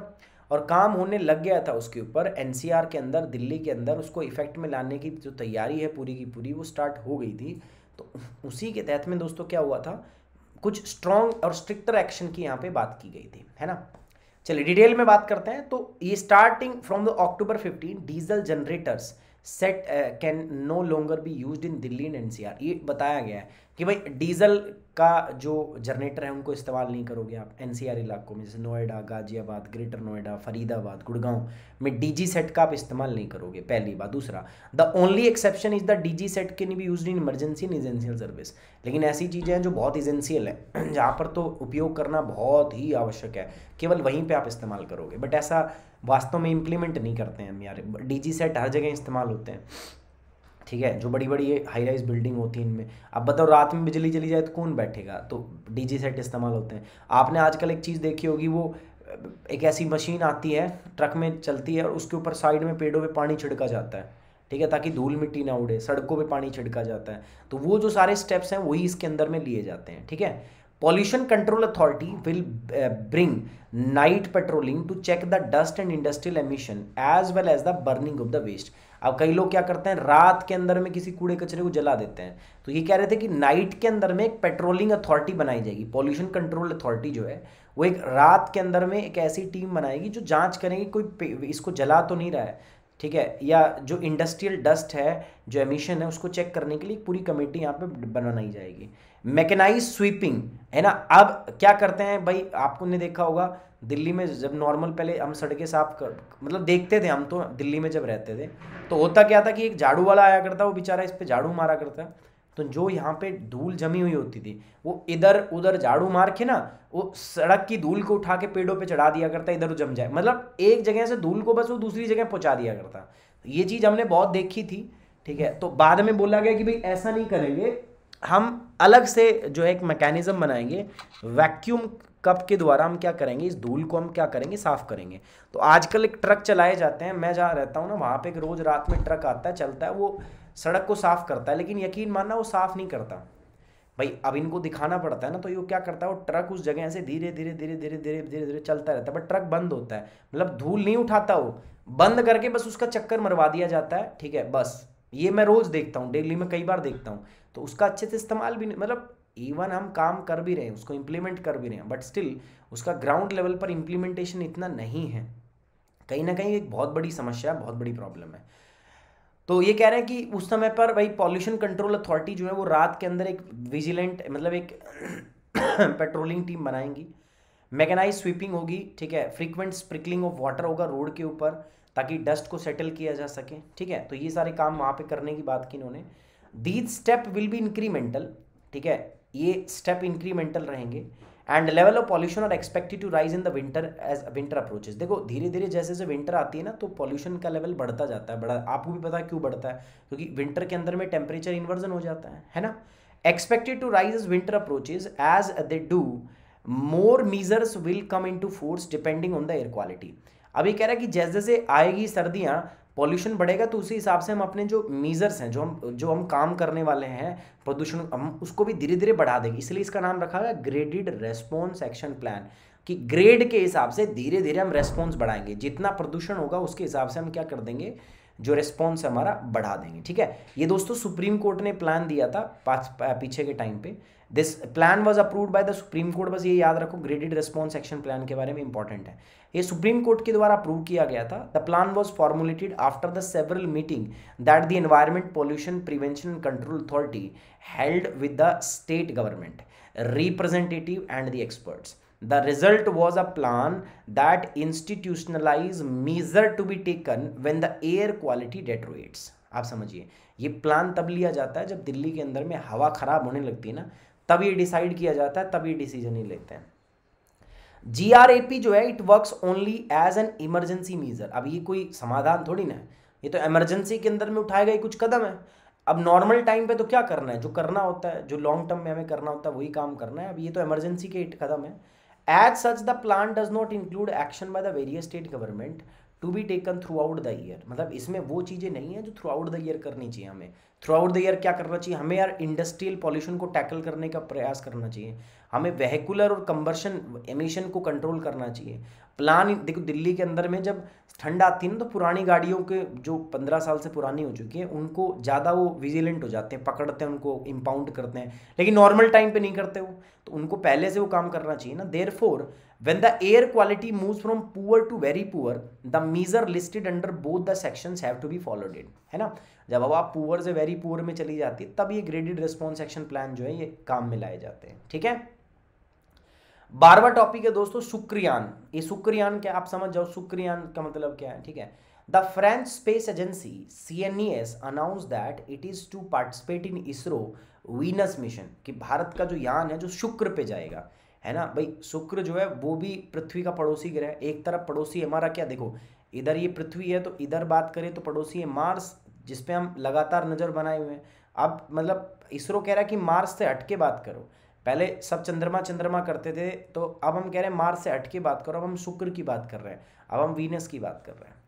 और काम होने लग गया था उसके ऊपर, NCR के अंदर, दिल्ली के अंदर उसको इफेक्ट में लाने की जो तैयारी है पूरी की पूरी वो स्टार्ट हो गई थी। तो उसी के तहत में दोस्तों क्या हुआ था, कुछ स्ट्रॉन्ग और स्ट्रिक्टर एक्शन की यहाँ पे बात की गई थी, है ना। चलिए डिटेल में बात करते हैं। तो ये starting from the October 15 diesel generators set can no longer be used in Delhi and NCR। ये बताया गया है कि भाई डीजल का जो जनरेटर है उनको इस्तेमाल नहीं करोगे आप NCR इलाकों में, जैसे नोएडा, गाजियाबाद, ग्रेटर नोएडा, फरीदाबाद, गुड़गांव में DG सेट का आप इस्तेमाल नहीं करोगे, पहली बात। दूसरा, the only exception is the DG set can be used in emergency and essential service. लेकिन ऐसी चीज़ें हैं जो बहुत इसेंशियल है, जहाँ पर तो उपयोग करना बहुत ही आवश्यक है, केवल वहीं पर आप इस्तेमाल करोगे, बट ऐसा वास्तव में इम्प्लीमेंट नहीं करते हैं हम यार। DG सेट हर जगह इस्तेमाल होते हैं, ठीक है, जो बड़ी बड़ी हाई राइज बिल्डिंग होती है इनमें। अब बताओ रात में बिजली चली जाए तो कौन बैठेगा, तो DG सेट इस्तेमाल होते हैं। आपने आजकल एक चीज़ देखी होगी, वो एक ऐसी मशीन आती है, ट्रक में चलती है और उसके ऊपर साइड में पेड़ों पे पानी छिड़का जाता है, ठीक है, ताकि धूल मिट्टी ना उड़े, सड़कों पे पानी छिड़का जाता है। तो वो जो सारे स्टेप्स हैं वही इसके अंदर में लिए जाते हैं, ठीक है। Pollution control authority will bring night patrolling to check the dust and industrial emission as well as the burning of the waste. अब कई लोग क्या करते हैं, रात के अंदर में किसी कूड़े कचरे को जला देते हैं, तो ये कह रहे थे कि नाइट के अंदर में एक पेट्रोलिंग अथॉरिटी बनाई जाएगी। पॉल्यूशन कंट्रोल अथॉरिटी जो है वो एक रात के अंदर में एक ऐसी टीम बनाएगी जो जांच करेगी कोई इसको जला तो नहीं रहा है, ठीक है, या जो इंडस्ट्रियल डस्ट है, जो एमिशन है, उसको चेक करने के लिए पूरी कमेटी यहाँ पे बनाई जाएगी। मैकेनाइज स्वीपिंग, है ना। अब क्या करते हैं भाई, आपको ने देखा होगा दिल्ली में जब नॉर्मल पहले हम सड़कें साफ कर, मतलब देखते थे हम तो दिल्ली में जब रहते थे, तो होता क्या था कि एक झाड़ू वाला आया करता, वो बेचारा इस पे झाड़ू मारा करता, तो जो यहाँ पे धूल जमी हुई होती थी वो इधर उधर झाड़ू मार के ना वो सड़क की धूल को उठा के पेड़ों पे चढ़ा दिया करता, इधर जम जाए, मतलब एक जगह से धूल को बस वो दूसरी जगह पहुंचा दिया करता। ये चीज़ हमने बहुत देखी थी, ठीक है। तो बाद में बोला गया कि भाई ऐसा नहीं करेंगे, हम अलग से जो है एक मैकेनिज्म बनाएंगे, वैक्यूम कप के द्वारा हम क्या करेंगे, इस धूल को हम क्या करेंगे, साफ करेंगे। तो आजकल एक ट्रक चलाए जाते हैं, मैं जहाँ रहता हूँ ना वहाँ पे एक रोज रात में ट्रक आता है, चलता है, वो सड़क को साफ करता है, लेकिन यकीन मानना वो साफ नहीं करता भाई। अब इनको दिखाना पड़ता है ना, तो ये क्या करता है, वो ट्रक उस जगह से धीरे धीरे धीरे धीरे धीरे धीरे धीरे चलता रहता है, बट ट्रक बंद होता है, मतलब धूल नहीं उठाता, वो बंद करके बस उसका चक्कर मरवा दिया जाता है, ठीक है, बस। ये मैं रोज देखता हूँ, डेली में कई बार देखता हूँ, तो उसका अच्छे से इस्तेमाल भी नहीं, मतलब इवन हम काम कर भी रहे हैं, उसको इम्प्लीमेंट कर भी रहे हैं, बट स्टिल उसका ग्राउंड लेवल पर इम्प्लीमेंटेशन इतना नहीं है। कहीं ना कहीं एक बहुत बड़ी समस्या है, बहुत बड़ी प्रॉब्लम है। तो ये कह रहे हैं कि उस समय पर भाई पॉल्यूशन कंट्रोल अथॉरिटी जो है वो रात के अंदर एक विजिलेंट मतलब एक पेट्रोलिंग टीम बनाएंगी, मैकेनाइज स्वीपिंग होगी, ठीक है, फ्रीक्वेंट स्प्रिकलिंग ऑफ वाटर होगा रोड के ऊपर ताकि डस्ट को सेटल किया जा सके, ठीक है। तो ये सारे काम वहाँ पे करने की बात की इन्होंने। These step will be incremental, ठीक है, ये स्टेप इंक्रीमेंटल रहेंगे। And level of pollution are expected to rise in the winter as winter approaches. देखो धीरे धीरे जैसे जैसे विंटर आती है ना तो पॉल्यूशन का लेवल बढ़ता जाता है, बड़ा आपको भी पता है क्यों बढ़ता है, क्योंकि विंटर के अंदर में टेम्परेचर इन्वर्जन हो जाता है ना। Expected to rise as winter approaches as they do more measures will come in to force depending on the air quality. अभी कह रहा है कि जैसे जैसे आएगी सर्दियाँ पॉल्यूशन बढ़ेगा तो उसी हिसाब से हम अपने जो मीजर्स हैं जो हम काम करने वाले हैं प्रदूषण हम उसको भी धीरे धीरे बढ़ा देंगे। इसलिए इसका नाम रखा गया ग्रेडेड रेस्पॉन्स एक्शन प्लान, कि ग्रेड के हिसाब से धीरे धीरे हम रेस्पॉन्स बढ़ाएंगे, जितना प्रदूषण होगा उसके हिसाब से हम क्या कर देंगे, जो रेस्पॉन्स हमारा बढ़ा देंगे, ठीक है। ये दोस्तों सुप्रीम कोर्ट ने प्लान दिया था पीछे के टाइम पे। This plan was approved by the supreme court, बस ये याद रखो ग्रेडेड रेस्पॉन्स एक्शन प्लान के बारे में इंपॉर्टेंट है, ये सुप्रीम कोर्ट के द्वारा अप्रूव किया गया था। The plan was formulated after the several meeting that the environment pollution prevention and control authority held with the state government representative and the experts. The result was a plan that institutionalized measure to be taken when the air quality deteriorates. आप समझिए ये plan तब लिया जाता है जब दिल्ली के अंदर में हवा खराब होने लगती है ना, तब ये डिसाइड किया जाता है, तब ये डिसीजन ही लेते हैं। GRAP जो है it works only as an emergency measure. अब ये कोई समाधान थोड़ी ना है, ये तो इमरजेंसी के अंदर में उठाए गए कुछ कदम है। अब नॉर्मल टाइम पे तो क्या करना है, जो करना होता है, जो लॉन्ग टर्म में हमें करना होता है वही काम करना है। अब ये तो इमरजेंसी के कदम है। As such the plan does not include action by the various state government to be taken throughout the year. मतलब इसमें वो चीज़ें नहीं है जो थ्रू आउट द ईयर करनी चाहिए। हमें थ्रू आउट द ईयर क्या करना चाहिए, हमें यार इंडस्ट्रियल पॉल्यूशन को टैकल करने का प्रयास करना चाहिए, हमें वेहिकुलर और कंबर्शन एमिशन को कंट्रोल करना चाहिए। प्लान देखो दिल्ली के अंदर में जब ठंड आती है ना तो पुरानी गाड़ियों के जो 15 साल से पुरानी हो चुकी है उनको ज़्यादा वो विजिलेंट हो जाते हैं, पकड़ते हैं उनको, इम्पाउंड करते हैं, लेकिन नॉर्मल टाइम पे नहीं करते वो, तो उनको पहले से वो काम करना चाहिए ना। Therefore when the air quality moves from poor to very poor the measure listed under both the sections have to be followed, है ना। जब अब आप पुअर से वेरी पुअर में चली जाती है तब ये ग्रेडेड रिस्पॉन्स एक्शन प्लान जो है ये काम में लाए जाते हैं, ठीक है। 12वां टॉपिक है दोस्तों शुक्रयान। ये शुक्रयान क्या आप समझ जाओ, शुक्रयान का मतलब क्या है, ठीक है। The French space agency CNES announce that it is to participate in ISRO Venus mission, कि भारत का जो यान है जो शुक्र पे जाएगा, है ना भाई। शुक्र जो है वो भी पृथ्वी का पड़ोसी ग्रह, एक तरफ पड़ोसी हमारा क्या, देखो इधर ये पृथ्वी है तो इधर बात करें तो पड़ोसी है मार्स, जिसपे हम लगातार नजर बनाए हुए हैं। अब मतलब इसरो कह रहा है कि मार्स से हट के बात करो, पहले सब चंद्रमा चंद्रमा करते थे, तो अब हम कह रहे हैं मार्स से हट के बात करो, अब हम शुक्र की बात कर रहे हैं, अब हम वीनस की बात कर रहे हैं।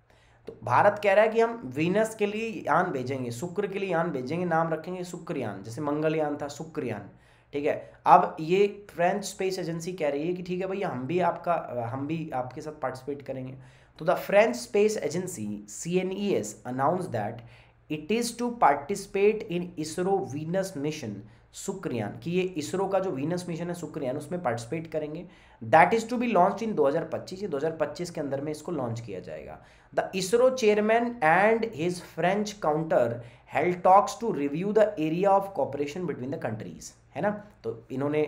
तो भारत कह रहा है कि हम वीनस के लिए यान भेजेंगे, शुक्र के लिए यान भेजेंगे, नाम रखेंगे शुक्रयान, जैसे मंगलयान था शुक्रयान, ठीक है। अब ये फ्रेंच स्पेस एजेंसी कह रही है कि ठीक है भैया हम भी आपके साथ पार्टिसिपेट करेंगे। तो the French space agency CNES announce that it is to participate in ISRO Venus mission Shukrayaan, कि ये इसरो का जो वीनस मिशन है शुक्रयान उसमें पार्टिसिपेट करेंगे। That is to be launch in 2025, ये 2025 के अंदर में इसको लॉन्च किया जाएगा। The ISRO chairman and his French counter held talks to review the area of cooperation between the countries, है ना। तो इन्होंने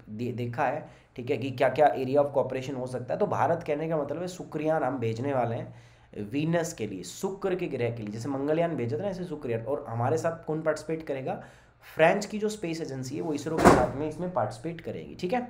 देखा है, ठीक है, कि क्या क्या एरिया ऑफ कॉपरेशन हो सकता है। तो भारत कहने का मतलब है शुक्रयान हम भेजने वाले हैं वीनस के लिए, शुक्र के ग्रह के लिए, जैसे मंगलयान भेजा था ना ऐसे शुक्रयान। और हमारे साथ कौन पार्टिसिपेट करेगा, फ्रेंच की जो स्पेस एजेंसी है वो इसरो के साथ में इसमें पार्टिसिपेट करेगी, ठीक है।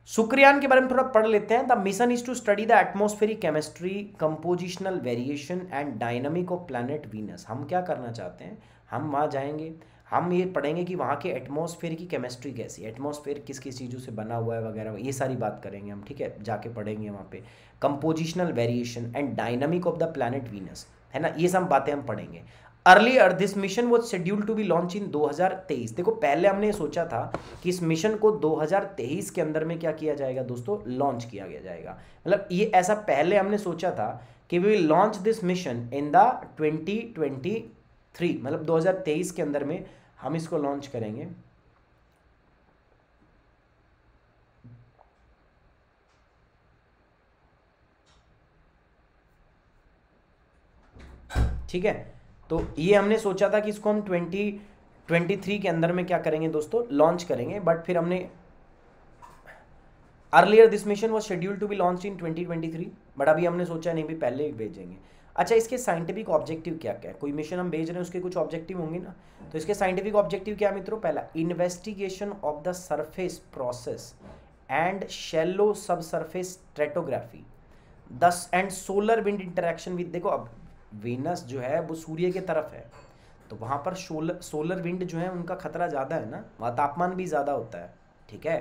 शुक्रयान के बारे में थोड़ा पढ़ लेते हैं। The mission is to study the atmospheric chemistry, compositional variation and dynamic of planet Venus. हम क्या करना चाहते हैं, हम वहाँ जाएंगे, हम ये पढ़ेंगे कि वहाँ के एटमॉस्फेयर की केमिस्ट्री कैसी है, एटमॉस्फेयर किस किस चीज़ों से बना हुआ है वगैरह, ये सारी बात करेंगे हम, ठीक है, जाके पढ़ेंगे वहाँ पे। Compositional variation and dynamic of the planet Venus, है ना, ये सब बातें हम पढ़ेंगे। Earlier this mission was scheduled to be launch in 2023। देखो पहले हमने सोचा था कि इस मिशन को 2023 के अंदर में क्या किया जाएगा दोस्तों, लॉन्च किया गया जाएगा। मतलब ये ऐसा पहले हमने सोचा था कि we will launch this mission in the 2023, मतलब 2023 के अंदर में हम इसको लॉन्च करेंगे। ठीक है, तो ये हमने सोचा था कि इसको हम 2023 के अंदर में क्या करेंगे दोस्तों, लॉन्च करेंगे, बट फिर हमने earlier this mission was schedule to be launch in 2023, but अभी हमने सोचा नहीं भी पहले ही भेजेंगे। अच्छा, इसके साइंटिफिक ऑब्जेक्टिव क्या क्या है, कोई मिशन हम भेज रहे हैं उसके कुछ ऑब्जेक्टिव होंगे ना, तो इसके साइंटिफिक ऑब्जेक्टिव क्या है मित्रों, पहला investigation of the surface process and shallow सब सरफेस स्ट्रेटोग्राफी दस and solar wind interaction with, देखो अब वीनस जो है वो सूर्य के तरफ है, तो वहाँ पर सोलर विंड जो है उनका खतरा ज़्यादा है ना, वहाँ तापमान भी ज़्यादा होता है, ठीक है,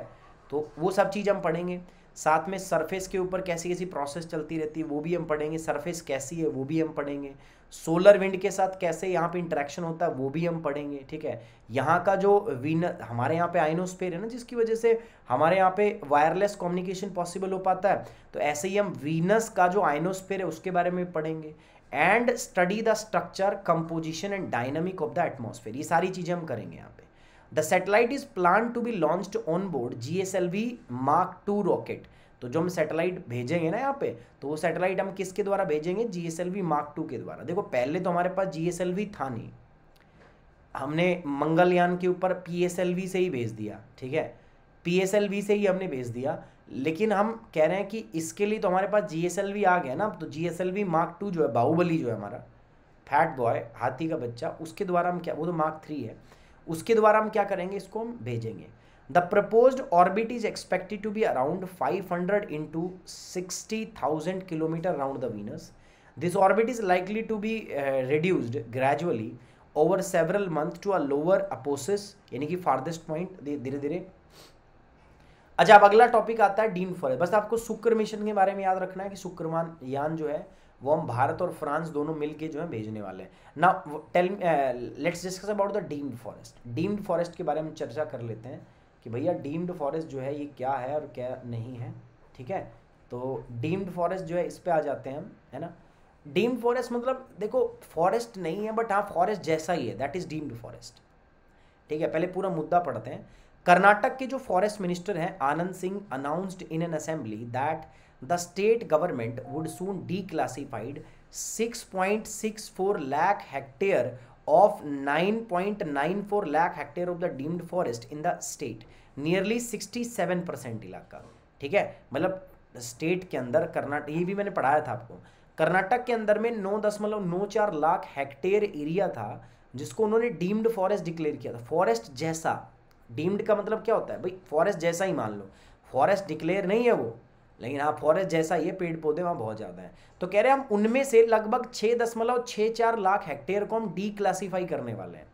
तो वो सब चीज़ हम पढ़ेंगे। साथ में सरफेस के ऊपर कैसी कैसी प्रोसेस चलती रहती है वो भी हम पढ़ेंगे, सरफेस कैसी है वो भी हम पढ़ेंगे, सोलर विंड के साथ कैसे यहाँ पे इंटरेक्शन होता है वो भी हम पढ़ेंगे, ठीक है। यहाँ का जो हमारे यहाँ पे आइनोस्फीयर है ना, जिसकी वजह से हमारे यहाँ पे वायरलेस कम्युनिकेशन पॉसिबल हो पाता है, तो ऐसे ही हम वीनस का जो आइनोस्फीयर है उसके बारे में पढ़ेंगे। And study the structure, composition and dynamic of the atmosphere, ये सारी चीज़ें हम करेंगे यहाँ पे। The satellite is plan to be launched on board GSLV Mark 2 रॉकेट, तो जो हम सैटेलाइट भेजेंगे ना यहाँ पे, तो वो सैटेलाइट हम किसके द्वारा भेजेंगे, GSLV Mark 2 के द्वारा। देखो पहले तो हमारे पास GSLV था नहीं, हमने मंगलयान के ऊपर PSLV से ही भेज दिया, ठीक है, PSLV से ही हमने भेज दिया, लेकिन हम कह रहे हैं कि इसके लिए तो हमारे पास GSLV आ गया ना, तो GSLV Mark 2 जो है, बाहुबली जो है हमारा फैट बॉय, हाथी का बच्चा, उसके द्वारा हम क्या, वो तो Mark 3 है, उसके द्वारा हम क्या करेंगे, इसको हम भेजेंगे। The proposed orbit is expected to be around 500 into 60,000 kilometre around the Venus. This orbit is likely to be reduced gradually over several month to a lower apoapsis, यानी कि फार्देस्ट पॉइंट धीरे धीरे। अच्छा, अब अगला टॉपिक आता है deemed forest. बस आपको शुक्र मिशन के बारे में याद रखना है कि शुक्रमान यान जो है वो हम भारत और फ्रांस दोनों मिलके जो है भेजने वाले हैं ना। Let's discuss about the deemed forest. Deemed forest के बारे में चर्चा कर लेते हैं कि भैया डीम्ड फॉरेस्ट जो है ये क्या है और क्या नहीं है, ठीक है। तो डीम्ड फॉरेस्ट जो है इस पे आ जाते हैं हम, है ना। डीम्ड फॉरेस्ट मतलब देखो फॉरेस्ट नहीं है, बट हाँ फॉरेस्ट जैसा ही है, दैट इज डीम्ड फॉरेस्ट, ठीक है। पहले पूरा मुद्दा पढ़ते हैं। कर्नाटक के जो फॉरेस्ट मिनिस्टर हैं Anand Singh announced in an assembly that the state government would soon declassified 6.64 lakh hectare of 9.94 lakh hectare of the deemed forest in the state, nearly 67% इलाका, ठीक है। मतलब स्टेट के अंदर कर्नाटक, ये भी मैंने पढ़ाया था आपको, कर्नाटक के अंदर में 9.94 लाख हेक्टेयर एरिया था जिसको उन्होंने डीम्ड फॉरेस्ट डिक्लेयर किया था। फॉरेस्ट जैसा, डीम्ड का मतलब क्या होता है भाई, फॉरेस्ट जैसा ही मान लो, फॉरेस्ट डिक्लेयर नहीं है वो, लेकिन हाँ फॉरेस्ट जैसा ही है, पेड़ पौधे वहाँ बहुत ज़्यादा हैं। तो कह रहे हैं हम उनमें से लगभग 6.64 लाख हेक्टेयर को हम डीक्लासीफाई करने वाले हैं।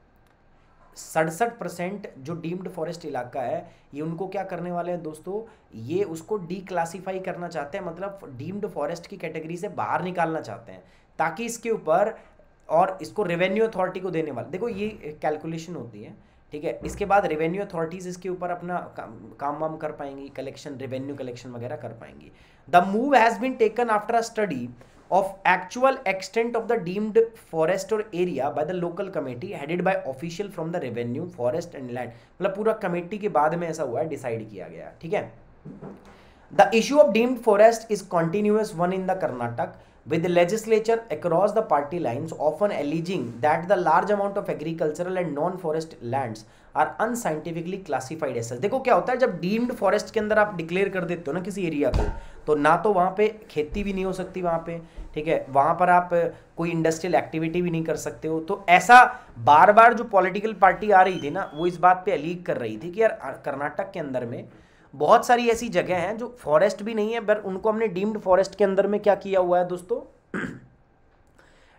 67% जो डीम्ड फॉरेस्ट इलाका है ये उनको क्या करने वाले हैं दोस्तों, ये उसको डीक्लासीफाई करना चाहते हैं, मतलब डीम्ड फॉरेस्ट की कैटेगरी से बाहर निकालना चाहते हैं, ताकि इसके ऊपर और इसको रेवेन्यू अथॉरिटी को देने वाले, देखो ये कैलकुलेशन होती है, ठीक है। इसके बाद रेवेन्यू अथॉरिटीज़ इसके ऊपर अपना काम वाम कर पाएंगी, कलेक्शन, रेवेन्यू कलेक्शन वगैरह कर पाएंगी। The move has been taken after a study of actual extent of the deemed forest और area by the local committee headed by official from the revenue forest and land, मतलब पूरा committee के बाद में ऐसा हुआ है, डिसाइड किया गया, ठीक है। The issue of deemed forest is continuous one in the Karnataka with the legislature across the party lines often alleging that the large amount of agricultural and non-forest lands are unscientifically classified as such। देखो क्या होता है जब deemed forest के अंदर आप declare कर देते हो ना किसी एरिया को, तो ना तो वहाँ पे खेती भी नहीं हो सकती वहाँ पे, ठीक है, वहाँ पर आप कोई इंडस्ट्रियल एक्टिविटी भी नहीं कर सकते हो। तो ऐसा बार बार जो पॉलिटिकल पार्टी आ रही थी ना वो इस बात पे अलीग कर रही थी कि यार कर्नाटक के अंदर में बहुत सारी ऐसी जगह हैं जो फॉरेस्ट भी नहीं है, पर उनको हमने डीम्ड फॉरेस्ट के अंदर में क्या किया हुआ है दोस्तों,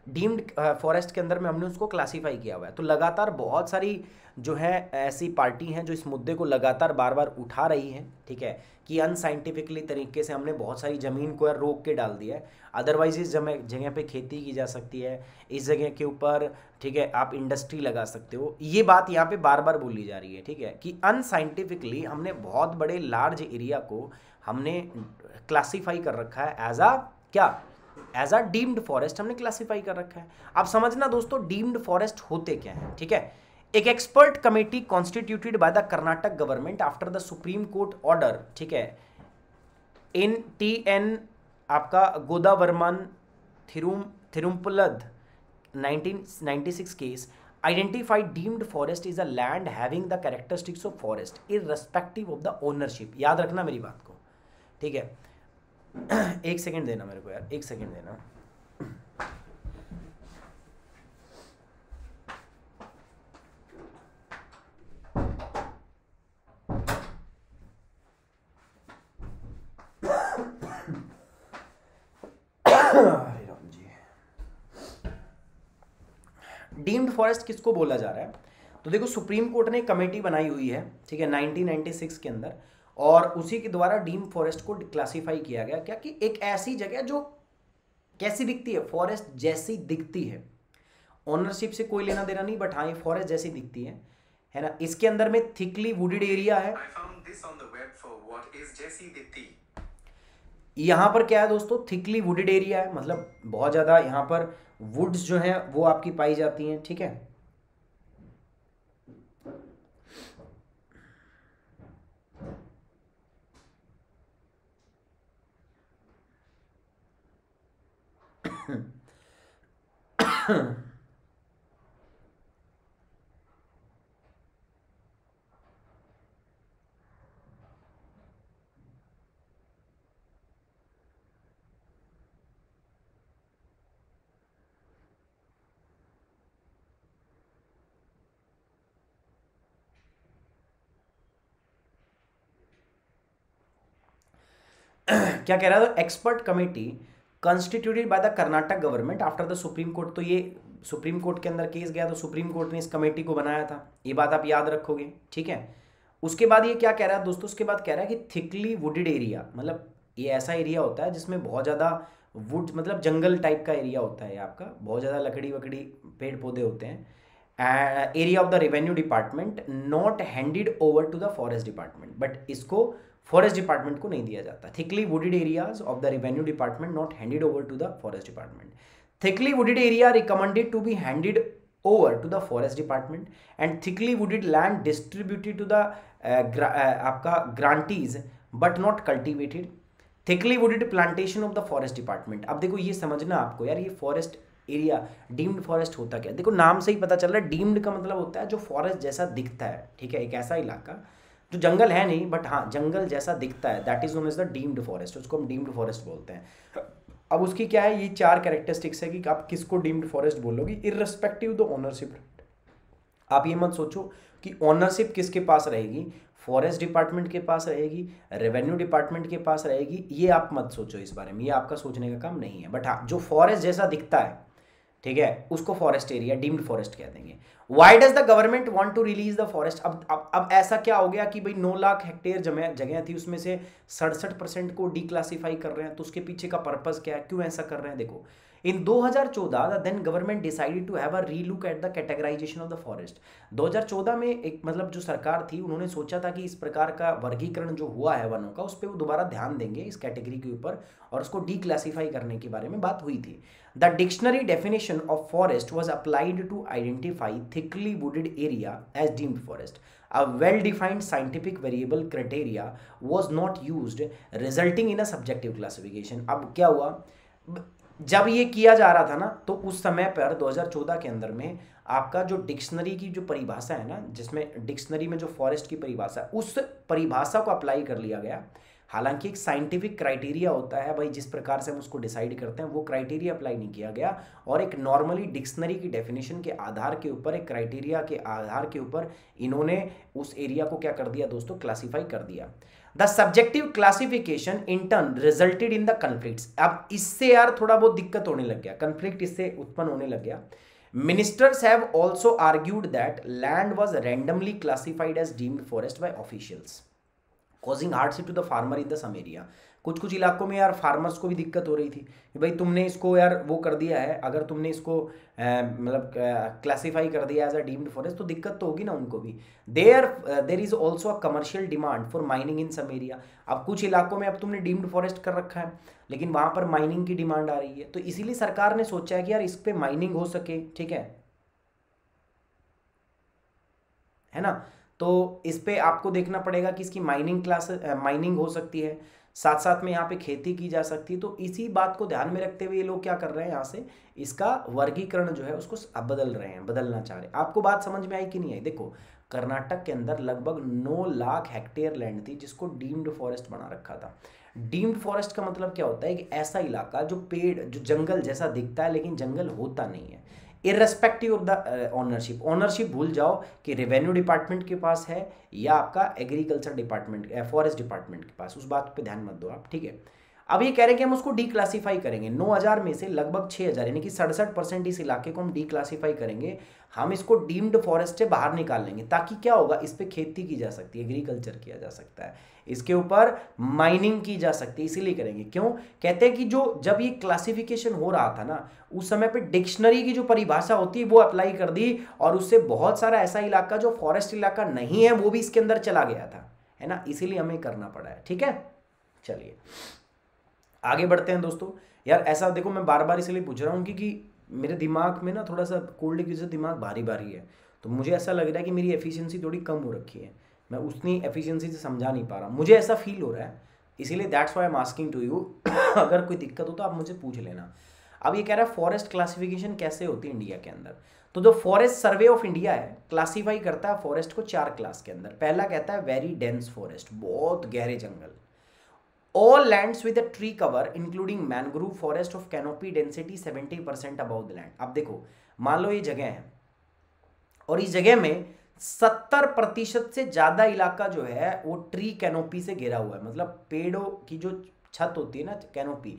डीम्ड फॉरेस्ट के अंदर में हमने उसको क्लासीफाई किया हुआ है। तो लगातार बहुत सारी जो है ऐसी पार्टी हैं जो इस मुद्दे को लगातार बार बार उठा रही हैं, ठीक है, कि अनसाइंटिफिकली तरीके से हमने बहुत सारी ज़मीन को रोक के डाल दिया है, अदरवाइज इस जगह पे खेती की जा सकती है, इस जगह के ऊपर, ठीक है, आप इंडस्ट्री लगा सकते हो। ये बात यहाँ पे बार बार बोली जा रही है, ठीक है, कि अनसाइंटिफिकली हमने बहुत बड़े लार्ज एरिया को हमने क्लासीफाई कर रखा है एज आ क्या, एज अ डीम्ड फॉरेस्ट हमने क्लासीफाई कर रखा है। अब समझना दोस्तों डीम्ड फॉरेस्ट होते क्या हैं, ठीक है। एक expert committee constituted by the Karnataka government after the supreme court order, ठीक है, इन TN आपका Godavarman Thirumulpad 1996 case, identified deemed forest is a land having the characteristics of forest irrespective of the ownership. याद रखना मेरी बात को, ठीक है। एक सेकंड देना मेरे को यार, एक सेकंड देना। डीम्ड फॉरेस्ट किसको बोला जा रहा है? तो देखो, सुप्रीम कोर्ट ने एक कमेटी बनाई हुई है, ठीक है, 1996 के अंदर, और उसी के द्वारा डीम्ड फॉरेस्ट को क्लासिफाई किया गया क्या कि एक ऐसी जगह जो कैसी दिखती है, फॉरेस्ट जैसी दिखती है। ओनरशिप से कोई लेना देना नहीं, बट हाँ ये फॉरेस्ट जैसी दिखती है ना। इसके अंदर में थिकली वुडेड एरिया है। यहाँ पर क्या है दोस्तों, थिकली वुडेड एरिया है, मतलब बहुत ज़्यादा यहाँ पर वुड्स जो हैं वो आपकी पाई जाती हैं, ठीक है। क्या कह रहा था, expert committee constituted bye the Karnataka government after the supreme court. तो ये सुप्रीम कोर्ट के अंदर केस गया तो सुप्रीम कोर्ट ने इस कमेटी को बनाया था, ये बात आप याद रखोगे, ठीक है। उसके बाद ये क्या कह रहा है दोस्तों, उसके बाद कह रहा है कि थिकली वुडेड एरिया, मतलब ये ऐसा एरिया होता है जिसमें बहुत ज़्यादा वुड, मतलब जंगल टाइप का एरिया होता है आपका, बहुत ज़्यादा लकड़ी वकड़ी पेड़ पौधे होते हैं। Area of the revenue department not handed over to the forest department, but इसको फॉरेस्ट डिपार्टमेंट को नहीं दिया जाता। Thickly wooded areas of the revenue department not handed over to the forest department. Thickly wooded area recommended to be handed over to the forest department and thickly wooded land distributed to the आपका grantees but not cultivated। thickly wooded plantation of the forest department। अब देखो ये समझना आपको यार, ये forest area deemed forest होता क्या, देखो नाम से ही पता चल रहा है, डीम्ड का मतलब होता है जो फॉरेस्ट जैसा दिखता है, ठीक है, एक ऐसा इलाका जो जंगल है नहीं बट हाँ जंगल जैसा दिखता है, that is known as the deemed forest, उसको हम डीम्ड फॉरेस्ट बोलते हैं। अब उसकी क्या है, ये 4 कैरेक्टरिस्टिक्स है कि आप किसको डीम्ड फॉरेस्ट बोलोगे, इररेस्पेक्टिव द ओनरशिप। आप ये मत सोचो कि ओनरशिप किसके पास रहेगी, फॉरेस्ट डिपार्टमेंट के पास रहेगी, रेवेन्यू डिपार्टमेंट के पास रहेगी, ये आप मत सोचो इस बारे में, ये आपका सोचने का काम नहीं है। बट हाँ जो फॉरेस्ट जैसा दिखता है, ठीक है, उसको फॉरेस्ट एरिया डीम्ड फॉरेस्ट कह देंगे। Why does the government want to release the forest? अब ऐसा क्या हो गया कि भाई 9 लाख हेक्टेयर जगह थी, उसमें से 67% को डिक्लासीफाई कर रहे हैं, तो उसके पीछे का पर्पस क्या है, क्यों ऐसा कर रहे हैं? देखो, in 2014 the then government decided to have a relook at the categorisation of the forest. 2014 में एक मतलब जो सरकार थी उन्होंने सोचा था कि इस प्रकार का वर्गीकरण जो हुआ है वनों का, उस पर वो दोबारा ध्यान देंगे इस कैटेगरी के ऊपर, और उसको डिक्लासीफाई करने के बारे में बात हुई थी। The dictionary definition of forest was applied to identify thickly wooded area as deemed forest. A well-defined scientific variable criteria was not used, resulting in a subjective classification। अब क्या हुआ, जब ये किया जा रहा था ना, तो उस समय पर 2014 के अंदर में आपका जो डिक्शनरी की जो परिभाषा है ना, जिसमें डिक्शनरी में जो फॉरेस्ट की परिभाषा है, उस परिभाषा को अप्लाई कर लिया गया। हालांकि एक साइंटिफिक क्राइटेरिया होता है भाई, जिस प्रकार से हम उसको डिसाइड करते हैं, वो क्राइटेरिया अप्लाई नहीं किया गया, और एक नॉर्मली डिक्शनरी की डेफिनेशन के आधार के ऊपर, एक क्राइटेरिया के आधार के ऊपर इन्होंने उस एरिया को क्या कर दिया दोस्तों, क्लासीफाई कर दिया। The subjective classification in turn resulted in the conflicts. अब इससे यार थोड़ा बहुत दिक्कत होने लग गया, कन्फ्लिक्ट इससे उत्पन्न होने लग गया। Ministers have also argued that land was randomly classified as deemed forest by officials, causing hardship to the farmer in the some area। कुछ कुछ इलाकों में यार फार्मर्स को भी दिक्कत हो रही थी कि भाई तुमने इसको यार वो कर दिया है, अगर तुमने इसको मतलब क्लासीफाई कर दिया एज अ डीम्ड फॉरेस्ट तो दिक्कत तो होगी ना उनको भी। There is also a commercial demand for mining in some area. अब कुछ इलाकों में अब तुमने डीम्ड फॉरेस्ट कर रखा है, लेकिन वहाँ पर माइनिंग की डिमांड आ रही है, तो इसीलिए सरकार ने सोचा है कि यार इस पर माइनिंग हो सके, ठीक है ना। तो इस पे आपको देखना पड़ेगा कि इसकी माइनिंग हो सकती है। साथ साथ में यहाँ पे खेती की जा सकती है। तो इसी बात को ध्यान में रखते हुए ये लोग क्या कर रहे हैं, यहाँ से इसका वर्गीकरण जो है उसको अब बदल रहे हैं, बदलना चाह रहे हैं। आपको बात समझ में आई कि नहीं आई? देखो कर्नाटक के अंदर लगभग 9 लाख हेक्टेयर लैंड थी जिसको डीम्ड फॉरेस्ट बना रखा था। डीम्ड फॉरेस्ट का मतलब क्या होता है कि ऐसा इलाका जो पेड़, जो जंगल जैसा दिखता है लेकिन जंगल होता नहीं है। Irrespective of the ownership, ownership भूल जाओ कि रेवेन्यू डिपार्टमेंट के पास है या आपका एग्रीकल्चर डिपार्टमेंट, फॉरेस्ट डिपार्टमेंट के पास, उस बात पे ध्यान मत दो आप, ठीक है। अब ये कह रहे हैं कि हम उसको डिक्लासीफाई करेंगे। 9000 में से लगभग 6000 यानी कि 67% इस इलाके को हम डिक्लासीफाई करेंगे, हम इसको डीम्ड फॉरेस्ट से बाहर निकाल लेंगे, ताकि क्या होगा, इस पे खेती की जा सकती है, एग्रीकल्चर किया जा सकता है, इसके ऊपर माइनिंग की जा सकती है, इसीलिए करेंगे। क्यों कहते हैं कि जो जब ये क्लासिफिकेशन हो रहा था ना, उस समय पे डिक्शनरी की जो परिभाषा होती है वो अप्लाई कर दी, और उससे बहुत सारा ऐसा इलाका जो फॉरेस्ट इलाका नहीं है वो भी इसके अंदर चला गया था, है ना, इसीलिए हमें करना पड़ा है, ठीक है। चलिए आगे बढ़ते हैं दोस्तों। यार ऐसा देखो, मैं बार बार इसलिए पूछ रहा हूँ क्योंकि मेरे दिमाग में ना थोड़ा सा कोल्ड की वजह से दिमाग भारी भारी है, तो मुझे ऐसा लग रहा है कि मेरी एफिशिएंसी थोड़ी कम हो रखी है, मैं उतनी एफिशिएंसी से समझा नहीं पा रहा, मुझे ऐसा फील हो रहा है, इसीलिए that's why I am asking to you. अगर कोई दिक्कत हो तो आप मुझे पूछ लेना। अब ये कह रहा है फॉरेस्ट क्लासिफिकेशन कैसे होती है इंडिया के अंदर। तो जो फॉरेस्ट सर्वे ऑफ इंडिया है क्लासीफाई करता है फॉरेस्ट को 4 क्लास के अंदर। पहला कहता है वेरी डेंस फॉरेस्ट, बहुत गहरे जंगल। All lands with a tree cover including mangrove forest of canopy density 70% above the land। अब देखो मान लो ये जगह है और इस जगह में 70% से ज्यादा इलाका जो है वो ट्री कैनोपी से घिरा हुआ है, मतलब पेड़ों की जो छत होती है ना, कैनोपी,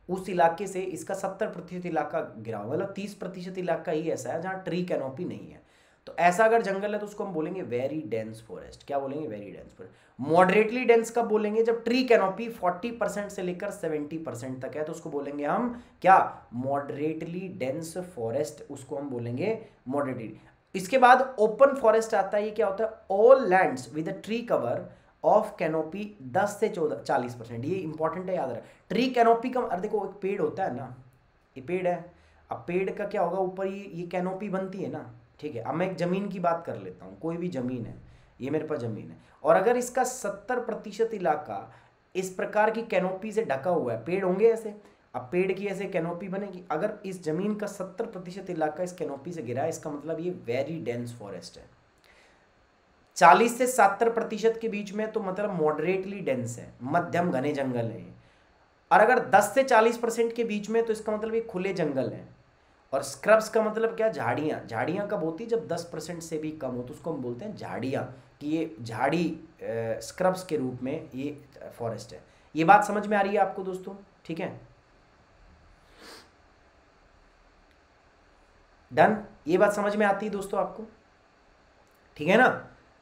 उस इलाके से इसका 70% इलाका घिरा हुआ, मतलब 30% इलाका ही ऐसा है जहाँ ट्री कैनोपी नहीं है। तो ऐसा अगर जंगल है तो उसको हम बोलेंगे वेरी डेंस फॉरेस्ट। क्या बोलेंगे? Very dense forest. Moderately dense कब बोलेंगे? जब ट्री कैनोपी 40% से लेकर 70% तक है तो उसको बोलेंगे हम क्या? मॉडरेटली डेंस फॉरेस्ट, उसको हम बोलेंगे मॉडरेटली। इसके बाद ओपन फॉरेस्ट आता है। ये क्या होता है? All lands with a tree cover of canopy 10 से 40%। ये इंपॉर्टेंट है, याद रहे। ट्री कैनोपी का अर्थ देखो, एक पेड़ होता है ना, ये पेड़ है, अब पेड़ का क्या होगा, ऊपर ये कैनोपी बनती है ना, ठीक है। अब मैं एक जमीन की बात कर लेता हूँ, कोई भी जमीन है, ये मेरे पास जमीन है, और अगर इसका 70% इलाका इस प्रकार की कैनोपी से ढका हुआ है, पेड़ होंगे ऐसे, अब पेड़ की ऐसे कैनोपी बनेगी, अगर इस जमीन का 70% इलाका इस कैनोपी से घिरा है, इसका मतलब ये वेरी डेंस फॉरेस्ट है। 40 से 70% के बीच में तो मतलब मॉडरेटली डेंस है, मध्यम घने जंगल है। और अगर 10 से 40% के बीच में तो इसका मतलब ये खुले जंगल है। और स्क्रब्स का मतलब क्या? झाड़ियाँ। झाड़ियाँ कब होती है? जब 10% से भी कम हो तो उसको हम बोलते हैं झाड़ियाँ, कि ये झाड़ी स्क्रब्स के रूप में ये फॉरेस्ट है। ये बात समझ में आ रही है आपको दोस्तों? ठीक है, डन। ये बात समझ में आती है दोस्तों आपको? ठीक है ना।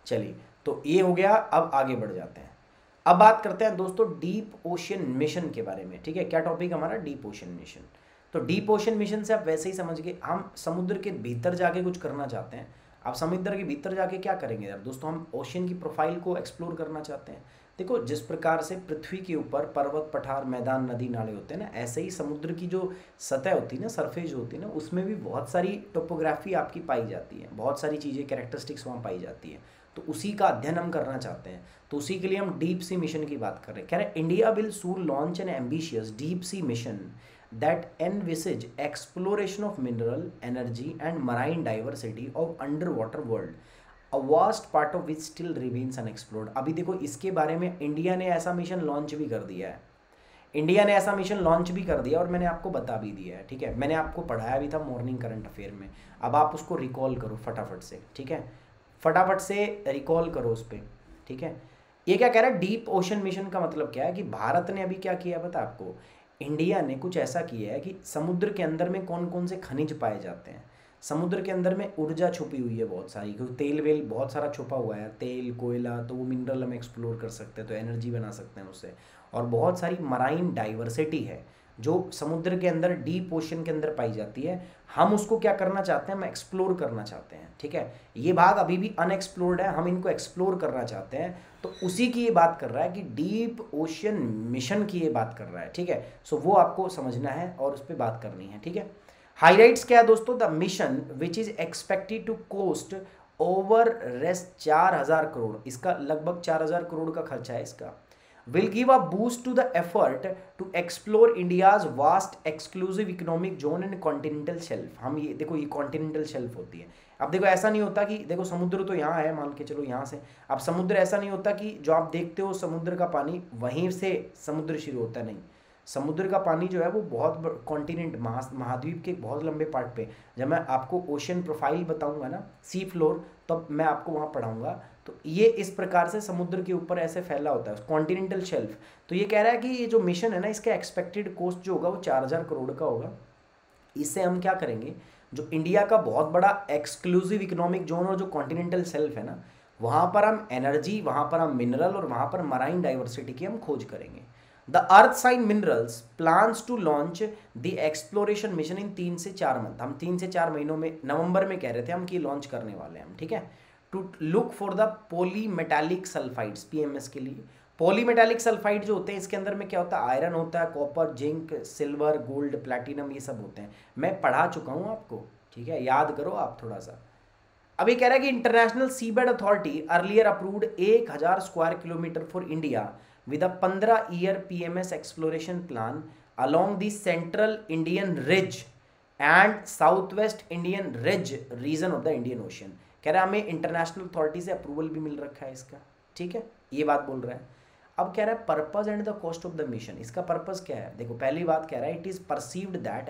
चलिए, तो ये हो गया। अब आगे बढ़ जाते हैं। अब बात करते हैं दोस्तों डीप ओशियन मिशन के बारे में। ठीक है, क्या टॉपिक हमारा? Deep ocean mission. तो डीप ओशन मिशन से आप वैसे ही समझ गए, हम समुद्र के भीतर जाके कुछ करना चाहते हैं। आप समुद्र के भीतर जाके क्या करेंगे यार दोस्तों? हम ओशियन की प्रोफाइल को एक्सप्लोर करना चाहते हैं। देखो, जिस प्रकार से पृथ्वी के ऊपर पर्वत, पठार, मैदान, नदी, नाले होते हैं ना, ऐसे ही समुद्र की जो सतह होती है ना, सरफेस होती है ना, उसमें भी बहुत सारी टोपोग्राफी आपकी पाई जाती है, बहुत सारी चीज़ें, कैरेक्टरिस्टिक्स वहाँ पाई जाती है। तो उसी का अध्ययन हम करना चाहते हैं। तो उसी के लिए हम डीप सी मिशन की बात कर रहे हैं। कह रहे India will soon launch N ambitious deep sea mission that envisage exploration of mineral energy and marine diversity of underwater world, a vast part of which still remains unexplored। अभी देखो, इसके बारे में इंडिया ने ऐसा मिशन लॉन्च भी कर दिया है। इंडिया ने ऐसा मिशन लॉन्च भी कर दिया और मैंने आपको बता भी दिया है। ठीक है, मैंने आपको पढ़ाया भी था मॉर्निंग करंट अफेयर में। अब आप उसको रिकॉल करो फटाफट से। ठीक है, फटाफट से रिकॉल करो उस पर। ठीक है, ये क्या कह रहा है? डीप ओशन मिशन का मतलब क्या है कि भारत ने अभी क्या किया पता आपको? इंडिया ने कुछ ऐसा किया है कि समुद्र के अंदर में कौन कौन से खनिज पाए जाते हैं। समुद्र के अंदर में ऊर्जा छुपी हुई है बहुत सारी, क्योंकि तेल वेल बहुत सारा छुपा हुआ है, तेल, कोयला, तो वो मिनरल हम एक्सप्लोर कर सकते हैं, तो एनर्जी बना सकते हैं उससे। और बहुत सारी मराइन डाइवर्सिटी है जो समुद्र के अंदर, डीप ओशन के अंदर पाई जाती है। हम उसको क्या करना चाहते हैं? हम एक्सप्लोर करना चाहते हैं। ठीक है, ये भाग अभी भी अनएक्सप्लोर्ड है, हम इनको एक्सप्लोर करना चाहते हैं। तो उसी की ये बात कर रहा है कि डीप ओशन मिशन की ये बात कर रहा है। ठीक है, सो वो आपको समझना है और उस पर बात करनी है। ठीक है, हाईलाइट्स क्या है दोस्तों? The mission which is expected to cost over rest 4000 crore. इसका लगभग 4000 करोड़ का खर्चा है इसका। will give a boost to the effort to explore India's vast exclusive economic zone and continental shelf। हम ये देखो, ये कॉन्टिनेंटल शेल्फ होती है। अब देखो ऐसा नहीं होता कि देखो समुद्र तो यहाँ है, मान के चलो यहाँ से, अब समुद्र ऐसा नहीं होता कि जो आप देखते हो समुद्र का पानी वहीं से समुद्र शुरू होता है, नहीं। समुद्र का पानी जो है वो बहुत कॉन्टिनेंट महाद्वीप के बहुत लंबे पार्ट पे, जब मैं आपको ओशन प्रोफाइल बताऊंगा ना, सी फ्लोर, तब मैं आपको वहाँ पढ़ाऊंगा, तो ये इस प्रकार से समुद्र के ऊपर ऐसे फैला होता है कॉन्टिनेंटल शेल्फ। तो ये कह रहा है कि ये जो मिशन है ना, इसका एक्सपेक्टेड कॉस्ट जो होगा वो 4000 करोड़ का होगा। इससे हम क्या करेंगे, जो इंडिया का बहुत बड़ा एक्सक्लूसिव इकोनॉमिक जोन और जो कॉन्टिनेंटल शेल्फ है ना, वहाँ पर हम एनर्जी, वहाँ पर हम मिनरल और वहाँ पर मराइन डाइवर्सिटी की हम खोज करेंगे। The earth sign minerals plans to launch the exploration mission in 3 से 4 मंथ। हम 3 से 4 महीनों में, नवंबर में कह रहे थे हम कि लॉन्च करने वाले हैं हम, ठीक है। To look for the polymetallic sulphides, PMS के लिए। पॉलीमेटालिक सल्फाइड जो होते हैं, इसके अंदर में क्या होता है, आयरन होता है, copper, zinc, silver, gold, platinum, ये सब होते हैं। मैं पढ़ा चुका हूँ आपको, ठीक है, याद करो आप थोड़ा सा। अब ये कह रहा है कि international seabed authority earlier approved 1000 square kilometre for India with a 15-year PMS exploration plan along the central Indian ridge and southwest Indian ridge region of the Indian Ocean। कह रहा है हमें इंटरनेशनल अथॉरिटी से approval भी मिल रखा है इसका, ठीक है, ये बात बोल रहा है। अब कह रहा है purpose and the cost of the mission. इसका पर्पज क्या है, देखो पहली बात कह रहा है, it is perceived that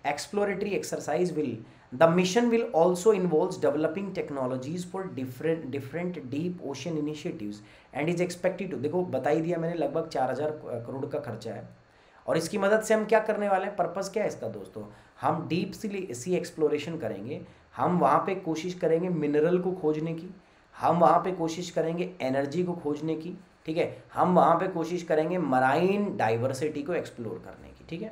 exploratory exercise will the mission will also involves developing technologies for different deep ocean initiatives and is expected to, देखो बता ही दिया मैंने, लगभग 4000 करोड़ का खर्चा है। और इसकी मदद से हम क्या करने वाले हैं, पर्पस क्या है इसका दोस्तों, हम डीप सी एक्सप्लोरेशन करेंगे। हम वहाँ पे कोशिश करेंगे मिनरल को खोजने की, हम वहाँ पे कोशिश करेंगे एनर्जी को खोजने की, ठीक है, हम वहाँ पे कोशिश करेंगे मराइन डाइवर्सिटी को एक्सप्लोर करने की, ठीक है।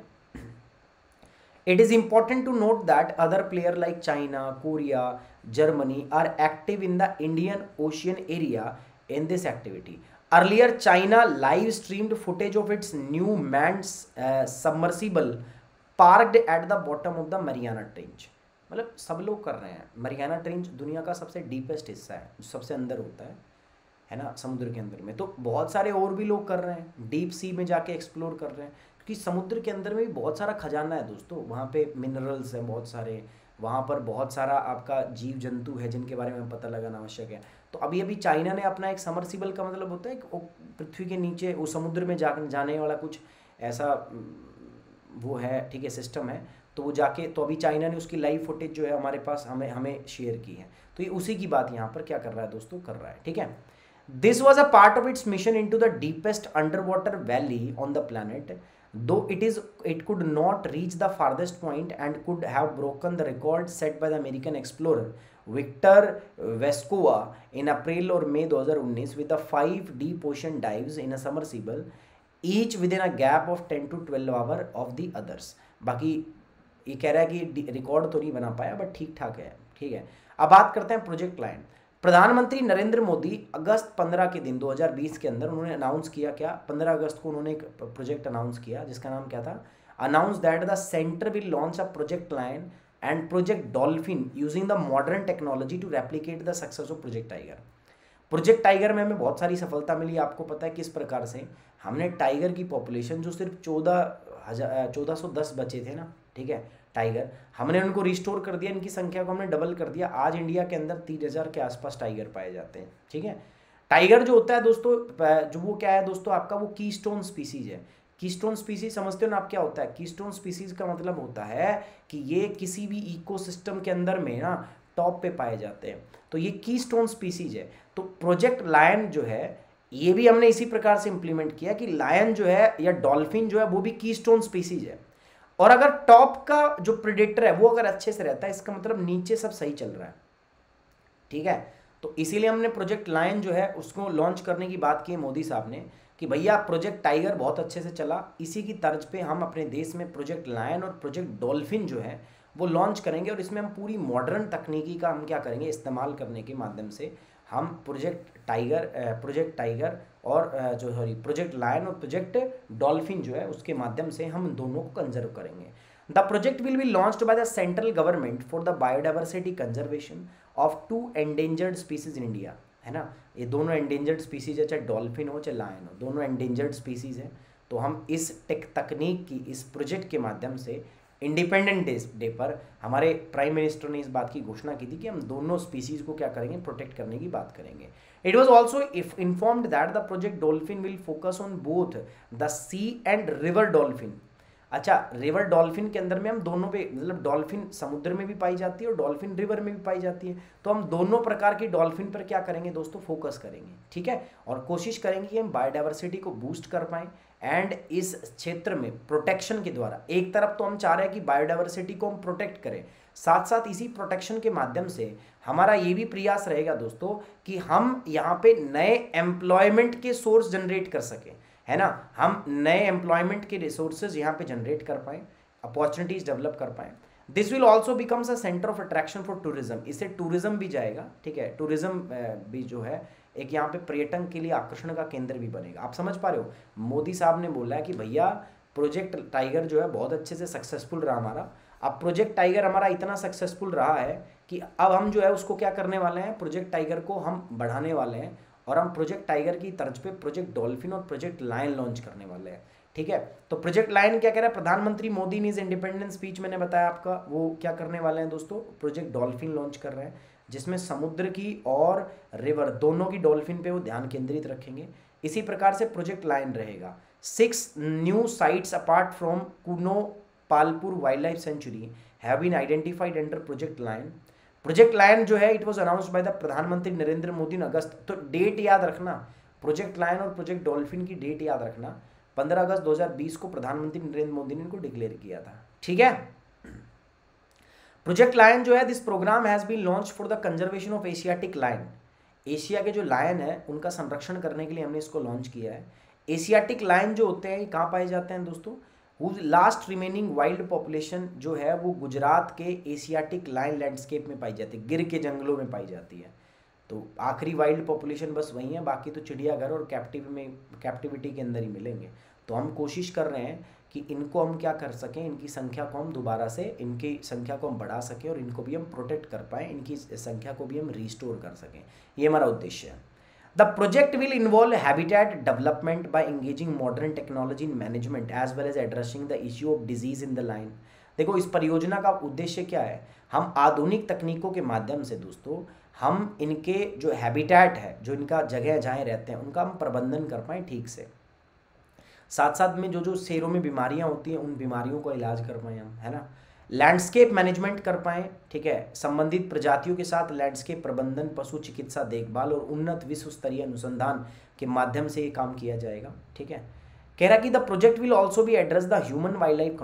It is important to note that other players like China, Korea, Germany are active in the Indian Ocean area in this activity. Earlier, China live streamed footage of its new manned submersible parked at the bottom of the Mariana Trench। मतलब सब लोग कर रहे हैं। Mariana trench दुनिया का सबसे deepest हिस्सा है, जो सबसे अंदर होता है ना, समुद्र के अंदर में। तो बहुत सारे और भी लोग कर रहे हैं, डीप सी में जाके एक्सप्लोर कर रहे हैं, क्योंकि समुद्र के अंदर में भी बहुत सारा खजाना है दोस्तों। वहाँ पे मिनरल्स हैं बहुत सारे, वहाँ पर बहुत सारा आपका जीव जंतु है जिनके बारे में पता लगाना आवश्यक है। तो अभी चाइना ने अपना एक समरसिबल का मतलब होता है कि पृथ्वी के नीचे वो समुद्र में जाने वाला कुछ ऐसा वो है, ठीक है, सिस्टम है। तो वो जाके, तो अभी चाइना ने उसकी लाइव फुटेज जो है हमारे पास हमें शेयर की है। तो ये उसी की बात यहाँ पर क्या कर रहा है दोस्तों, कर रहा है, ठीक है। This was a part of its mission into the deepest underwater valley on the planet, though it could not reach the farthest point and could have broken the record set by the American explorer Victor Vescova in April or May 2019 with the 5 deep ocean dives in a submersible, each within a gap of 10 to 12 hours of the others। बाकी ये कह रहा है कि record तो नहीं बना पाया, बट ठीक ठाक है, ठीक है। अब बात करते हैं प्रोजेक्ट लाइन। प्रधानमंत्री नरेंद्र मोदी अगस्त 15 के दिन 2020 के अंदर उन्होंने अनाउंस किया, क्या 15 अगस्त को उन्होंने एक प्रोजेक्ट अनाउंस किया जिसका नाम क्या था, announce that the centre will launch a Project Lion and Project Dolphin using the modern technology to replicate the success of Project Tiger. Project Tiger में हमें बहुत सारी सफलता मिली, आपको पता है किस प्रकार से। हमने टाइगर की पॉपुलेशन जो सिर्फ 1410 बचे थे ना, ठीक है, टाइगर, हमने उनको रिस्टोर कर दिया, इनकी संख्या को हमने डबल कर दिया। आज इंडिया के अंदर 3000 के आसपास टाइगर पाए जाते हैं, ठीक है। टाइगर जो होता है दोस्तों, जो वो क्या है दोस्तों आपका, वो कीस्टोन स्पीसीज है। कीस्टोन स्पीसीज समझते हो ना आप क्या होता है, कीस्टोन स्पीसीज का मतलब होता है कि ये किसी भी इकोसिस्टम के अंदर में ना टॉप पे पाए जाते हैं, तो ये कीस्टोन स्पीसीज है। तो प्रोजेक्ट लायन जो है ये भी हमने इसी प्रकार से इंप्लीमेंट किया कि लायन जो है या डॉल्फिन जो है वो भी कीस्टोन स्पीसीज है। और अगर टॉप का जो प्रेडेटर है वो अगर अच्छे से रहता है, इसका मतलब नीचे सब सही चल रहा है, ठीक है। तो इसीलिए हमने प्रोजेक्ट लायन जो है उसको लॉन्च करने की बात की मोदी साहब ने कि भैया प्रोजेक्ट टाइगर बहुत अच्छे से चला, इसी की तर्ज पे हम अपने देश में प्रोजेक्ट लायन और प्रोजेक्ट डॉल्फिन जो है वो लॉन्च करेंगे। और इसमें हम पूरी मॉडर्न तकनीकी का हम क्या करेंगे, इस्तेमाल करने के माध्यम से हम प्रोजेक्ट टाइगर और प्रोजेक्ट लायन और प्रोजेक्ट डॉल्फिन जो है उसके माध्यम से हम दोनों को कंजर्व करेंगे। The project will be launched by the central government for the biodiversity conservation of 2 endangered species in India. है ना। ये दोनों एंडेंजर्ड स्पीसीज है, चाहे डॉल्फिन हो चाहे लायन हो, दोनों एंडेंजर्ड स्पीसीज हैं। तो हम इस तकनीक की, इस प्रोजेक्ट के माध्यम से इंडिपेंडेंस डे पर हमारे प्राइम मिनिस्टर ने इस बात की घोषणा की थी कि हम दोनों स्पीसीज को क्या करेंगे, प्रोटेक्ट करने की बात करेंगे। It was also informed that the Project Dolphin will focus on both the sea and river dolphin. अच्छा, रिवर डॉल्फिन के अंदर में हम दोनों पे, मतलब डॉल्फिन समुद्र में भी पाई जाती है और डॉल्फिन रिवर में भी पाई जाती है, तो हम दोनों प्रकार की डॉल्फिन पर क्या करेंगे दोस्तों, फोकस करेंगे, ठीक है। और कोशिश करेंगे कि हम बायोडाइवर्सिटी को बूस्ट कर पाएं एंड इस क्षेत्र में प्रोटेक्शन के द्वारा, एक तरफ तो हम चाह रहे हैं कि बायोडाइवर्सिटी को हम प्रोटेक्ट करें, साथ साथ इसी प्रोटेक्शन के माध्यम से हमारा ये भी प्रयास रहेगा दोस्तों कि हम यहाँ पे नए एम्प्लॉयमेंट के सोर्स जनरेट कर सकें, है ना। हम नए एम्प्लॉयमेंट के रिसोर्सेज यहाँ पे जनरेट कर पाएँ, अपॉर्चुनिटीज डेवलप कर पाएँ। This will also becomes a centre of attraction for tourism. इससे टूरिज्म भी जाएगा, ठीक है, टूरिज्म भी जो है एक यहाँ पे पर्यटन के लिए आकर्षण का केंद्र भी बनेगा। आप समझ पा रहे हो, मोदी साहब ने बोला है कि भैया प्रोजेक्ट टाइगर जो है बहुत अच्छे से सक्सेसफुल रहा हमारा। अब प्रोजेक्ट टाइगर हमारा इतना सक्सेसफुल रहा है कि अब हम जो है उसको क्या करने वाले हैं, प्रोजेक्ट टाइगर को हम बढ़ाने वाले हैं और हम प्रोजेक्ट टाइगर की तर्ज पे प्रोजेक्ट डॉल्फिन और प्रोजेक्ट लायन लॉन्च करने वाले हैं, ठीक है। तो प्रोजेक्ट लायन क्या कह रहा है, प्रधानमंत्री मोदी ने इस इंडिपेंडेंस स्पीच मैंने बताया आपका, वो क्या करने वाले हैं दोस्तों, प्रोजेक्ट डॉल्फिन लॉन्च कर रहे हैं, जिसमें समुद्र की और रिवर दोनों की डॉल्फिन पे वो ध्यान केंद्रित रखेंगे। इसी प्रकार से प्रोजेक्ट लायन रहेगा। 6 new sites apart from Kuno Palpur wildlife sanctuary have been identified under Project Lion. Project Lion जो है it was announced by the प्रधानमंत्री नरेंद्र मोदी इन अगस्त। तो डेट याद रखना, प्रोजेक्ट लायन और प्रोजेक्ट डॉल्फिन की डेट याद रखना, 15 अगस्त 2020 को प्रधानमंत्री नरेंद्र मोदी ने इनको डिक्लेयर किया था, ठीक है। प्रोजेक्ट लायन जो है, this programme has been launch for the conservation of Asiatic lion. Asia के जो लायन है उनका संरक्षण करने के लिए हमने इसको लॉन्च किया है। एशियाटिक लायन जो होते हैं ये कहाँ पाए जाते हैं दोस्तों, लास्ट रिमेनिंग वाइल्ड पॉपुलेशन जो है वो गुजरात के एशियाटिक लायन लैंडस्केप में पाई जाती है, गिर के जंगलों में पाई जाती है। तो आखिरी वाइल्ड पॉपुलेशन बस वही है, बाकी तो चिड़ियाघर और कैप्टिविटी के अंदर ही मिलेंगे। तो हम कोशिश कर रहे हैं कि इनको हम क्या कर सकें, इनकी संख्या को हम दोबारा से, इनकी संख्या को हम बढ़ा सकें और इनको भी हम प्रोटेक्ट कर पाएँ, इनकी संख्या को भी हम रिस्टोर कर सकें, ये हमारा उद्देश्य है। The project will involve habitat development by engaging modern technology in management as well as addressing the issue of disease in the lion। देखो इस परियोजना का उद्देश्य क्या है, हम आधुनिक तकनीकों के माध्यम से दोस्तों हम इनके जो हैबिटेट है, जो इनका जगह जहाँ रहते हैं उनका हम प्रबंधन कर पाएँ ठीक से, साथ साथ में जो जो शेरों में बीमारियाँ होती हैं उन बीमारियों का इलाज कर पाएँ हम, है ना। लैंडस्केप मैनेजमेंट कर पाएँ, ठीक है, संबंधित प्रजातियों के साथ लैंडस्केप प्रबंधन, पशु चिकित्सा देखभाल और उन्नत विश्व स्तरीय अनुसंधान के माध्यम से ये काम किया जाएगा, ठीक है। कह रहा कि द प्रोजेक्ट विल ऑल्सो भी address the human wild life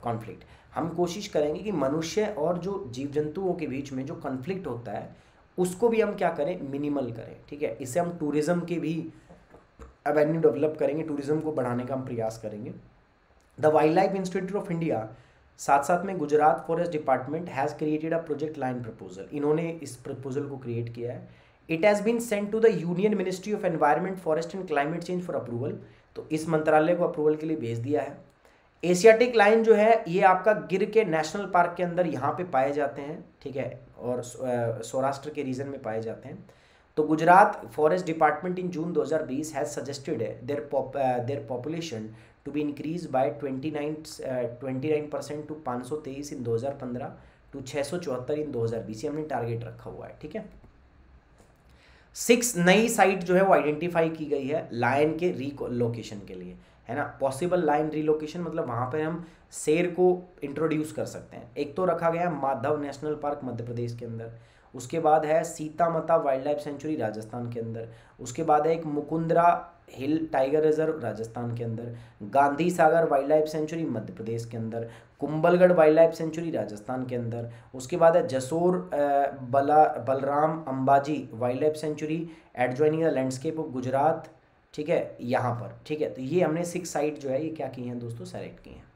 conflict. हम कोशिश करेंगे कि मनुष्य और जो जीव जंतुओं के बीच में जो कॉन्फ्लिक्ट होता है उसको भी हम क्या करें, मिनिमल करें, ठीक है। इससे हम टूरिज्म के भी एवेन्यू डेवलप करेंगे, टूरिज्म को बढ़ाने का हम प्रयास करेंगे। The Wildlife Institute of India, साथ साथ में Gujarat forest department has created a Project Lion proposal, इन्होंने इस प्रपोजल को क्रिएट किया है। It has been sent to the Union Ministry of Environment Forest and Climate Change for approval. तो इस मंत्रालय को अप्रूवल के लिए भेज दिया है। एशियाटिक लाइन जो है ये आपका गिर के नेशनल पार्क के अंदर यहाँ पे पाए जाते हैं, ठीक है, और सौराष्ट्र के रीजन में पाए जाते हैं। तो Gujarat forest department in June 2020 has suggested their population to be increased by 29% to 523 in 2015 to 674 इन 2020, हमने टारगेट रखा हुआ है, ठीक है। 6 नई साइट जो है वो आइडेंटिफाई की गई है लायन के रीलोकेशन के लिए, है ना। पॉसिबल लायन रीलोकेशन मतलब वहाँ पर हम शेर को इंट्रोड्यूस कर सकते हैं। एक तो रखा गया माधव नेशनल पार्क मध्य प्रदेश के अंदर, उसके बाद है सीता माता वाइल्ड लाइफ सेंचुरी राजस्थान के अंदर, उसके बाद है एक Mukundara hill tiger reserve Rajasthan के अंदर, Gandhi Sagar wildlife sanctuary Madhya Pradesh के अंदर, Kumbhalgarh wildlife sanctuary Rajasthan के अंदर, उसके बाद है Jassore Balaram Ambaji wildlife sanctuary adjoining the landscape of Gujarat, ठीक है, यहाँ पर, ठीक है। तो ये हमने 6 साइट जो है ये क्या की हैं दोस्तों, सेलेक्ट की हैं।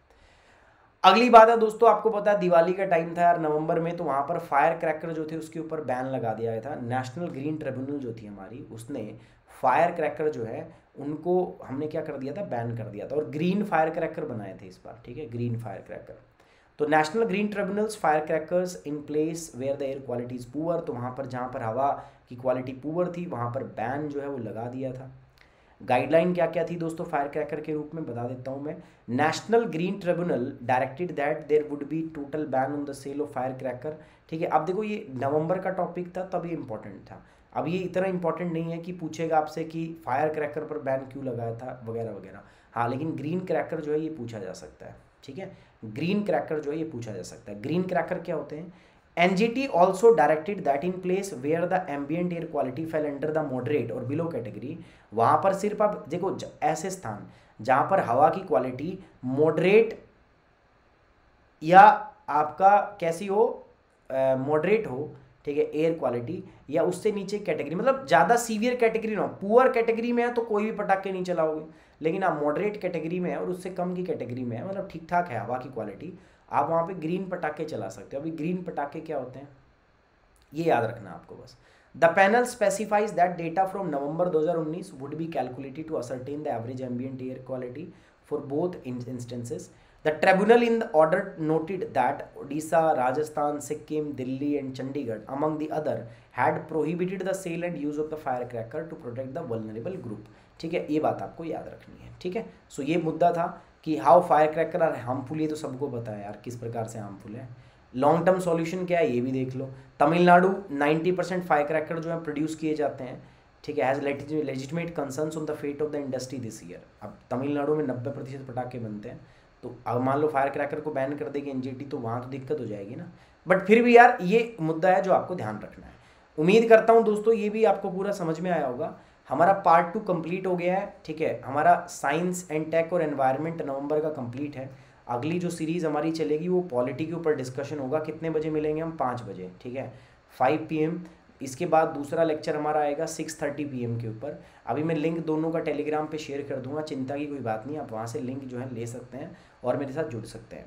अगली बात है दोस्तों, आपको पता है दिवाली का टाइम था यार नवंबर में, तो वहाँ पर फायर क्रैकर जो थे उसके ऊपर बैन लगा दिया गया था। नेशनल ग्रीन ट्रिब्यूनल जो थी हमारी, उसने फायर क्रैकर जो है उनको हमने क्या कर दिया था, बैन कर दिया था, और ग्रीन फायर क्रैकर बनाए थे इस बार, ठीक है, ग्रीन फायर क्रैकर। तो National Green Tribunals firecrackers in place where the air quality is poor, तो वहाँ पर जहाँ पर हवा की क्वालिटी पुअर थी वहाँ पर बैन जो है वो लगा दिया था। गाइडलाइन क्या क्या थी दोस्तों फायर क्रैकर के रूप में बता देता हूँ मैं। National Green Tribunal directed that there would be total ban on the sale of firecracker. ठीक है, अब देखो ये नवंबर का टॉपिक था तब ये इंपॉर्टेंट था, अब ये इतना इंपॉर्टेंट नहीं है कि पूछेगा आपसे कि फायर क्रैकर पर बैन क्यों लगाया था वगैरह वगैरह। हाँ, लेकिन ग्रीन क्रैकर जो है ये पूछा जा सकता है। ठीक है, ग्रीन क्रैकर जो है ये पूछा जा सकता है। ग्रीन क्रैकर क्या होते हैं? NGT also directed that in place where the ambient air quality fell under the moderate और below category, वहाँ पर सिर्फ आप देखो ऐसे स्थान जहाँ पर हवा की क्वालिटी मॉडरेट या आपका कैसी हो, मॉडरेट हो, ठीक है, एयर क्वालिटी, या उससे नीचे कैटेगरी, मतलब ज़्यादा सीवियर कैटेगरी ना हो। पुअर कैटेगरी में है तो कोई भी पटाखे नहीं चलाओगे, लेकिन आप मॉडरेट कैटेगरी में है और उससे कम की कैटेगरी में है, मतलब ठीक ठाक है हवा की क्वालिटी, आप वहाँ पे ग्रीन पटाखे चला सकते हो। अभी ग्रीन पटाखे क्या होते हैं ये याद रखना आपको बस। The panel specifies that data from November 2019 would be calculated to ascertain the average ambient air quality for both instances. The tribunal in the order noted that Odisha, Rajasthan, Sikkim, Delhi and Chandigarh among the other had prohibited the sale and use of the firecracker to protect the vulnerable group. ठीक है, ये बात आपको याद रखनी है। ठीक है, सो ये मुद्दा था कि how firecracker are harmful, ये तो सबको पता है यार किस प्रकार से हार्मफुल है। लॉन्ग टर्म सॉल्यूशन क्या है ये भी देख लो। तमिलनाडु 90% फायर क्रैकर जो है प्रोड्यूस किए जाते हैं। ठीक है, has legitimate concerns on the fate of the industry this year. अब तमिलनाडु में 90% पटाखे बनते हैं, तो अब मान लो फायर क्रैकर को बैन कर देगी NGT तो वहाँ तो दिक्कत हो जाएगी ना। बट फिर भी यार ये मुद्दा है जो आपको ध्यान रखना है। उम्मीद करता हूँ दोस्तों ये भी आपको पूरा समझ में आया होगा। हमारा पार्ट 2 कंप्लीट हो गया है। ठीक है, हमारा साइंस एंड टेक और एनवायरनमेंट नवंबर का कंप्लीट है। अगली जो सीरीज़ हमारी चलेगी वो पॉलिटी के ऊपर डिस्कशन होगा। कितने बजे मिलेंगे हम? 5 बजे। ठीक है, 5 PM। इसके बाद दूसरा लेक्चर हमारा आएगा 6:30 PM के ऊपर। अभी मैं लिंक दोनों का टेलीग्राम पे शेयर कर दूंगा, चिंता की कोई बात नहीं, आप वहाँ से लिंक जो है ले सकते हैं और मेरे साथ जुड़ सकते हैं।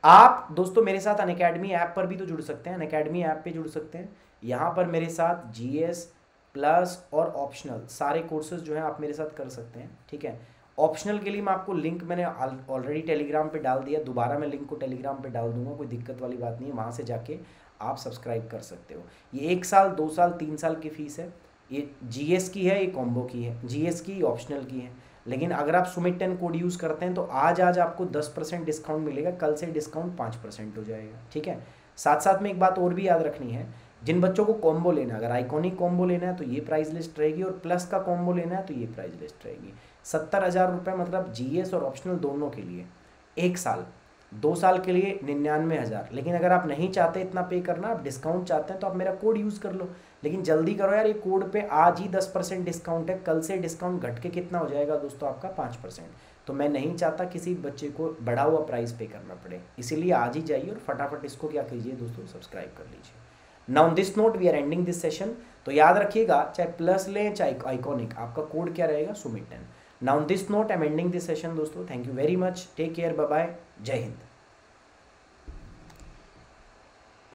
आप दोस्तों मेरे साथ अनअकैडमी ऐप पर भी तो जुड़ सकते हैं, अनअकैडमी ऐप पे जुड़ सकते हैं। यहाँ पर मेरे साथ GS प्लस और ऑप्शनल सारे कोर्सेज जो हैं आप मेरे साथ कर सकते हैं। ठीक है, ऑप्शनल के लिए मैं आपको लिंक मैंने ऑलरेडी टेलीग्राम पे डाल दिया, दोबारा मैं लिंक को टेलीग्राम पे डाल दूंगा, कोई दिक्कत वाली बात नहीं है, वहाँ से जाके आप सब्सक्राइब कर सकते हो। ये 1 साल 2 साल 3 साल की फ़ीस है। ये GS की है, ये कॉम्बो की है, GS की ऑप्शनल की है। लेकिन अगर आप सुमित 10 कोड यूज़ करते हैं तो आज आपको 10% डिस्काउंट मिलेगा, कल से डिस्काउंट 5% हो जाएगा। ठीक है, साथ साथ में एक बात और भी याद रखनी है, जिन बच्चों को कॉम्बो लेना है, अगर आइकॉनिक कॉम्बो लेना है तो ये प्राइस लिस्ट रहेगी, और प्लस का कॉम्बो लेना है तो ये प्राइस लिस्ट रहेगी। 70,000 रुपये मतलब GS और ऑप्शनल दोनों के लिए 1 साल, 2 साल के लिए 99,000। लेकिन अगर आप नहीं चाहते इतना पे करना, आप डिस्काउंट चाहते हैं तो आप मेरा कोड यूज़ कर लो। लेकिन जल्दी करो यार, ये कोड पे आज ही 10% डिस्काउंट है, कल से डिस्काउंट घट के कितना हो जाएगा दोस्तों आपका 5%। तो मैं नहीं चाहता किसी बच्चे को बढ़ा हुआ प्राइस पे करना पड़े, इसीलिए आज ही जाइए और फटाफट इसको क्या कीजिए दोस्तों, सब्सक्राइब कर लीजिए। Now on this note we are ending this session. तो याद रखिएगा, चाहे प्लस लें चाहे आइकॉनिक, आपका कोड क्या रहेगा? Sumit 10। Now on this note I am ending this session दोस्तों। Thank you very much, take care, bye bye, जय हिंद।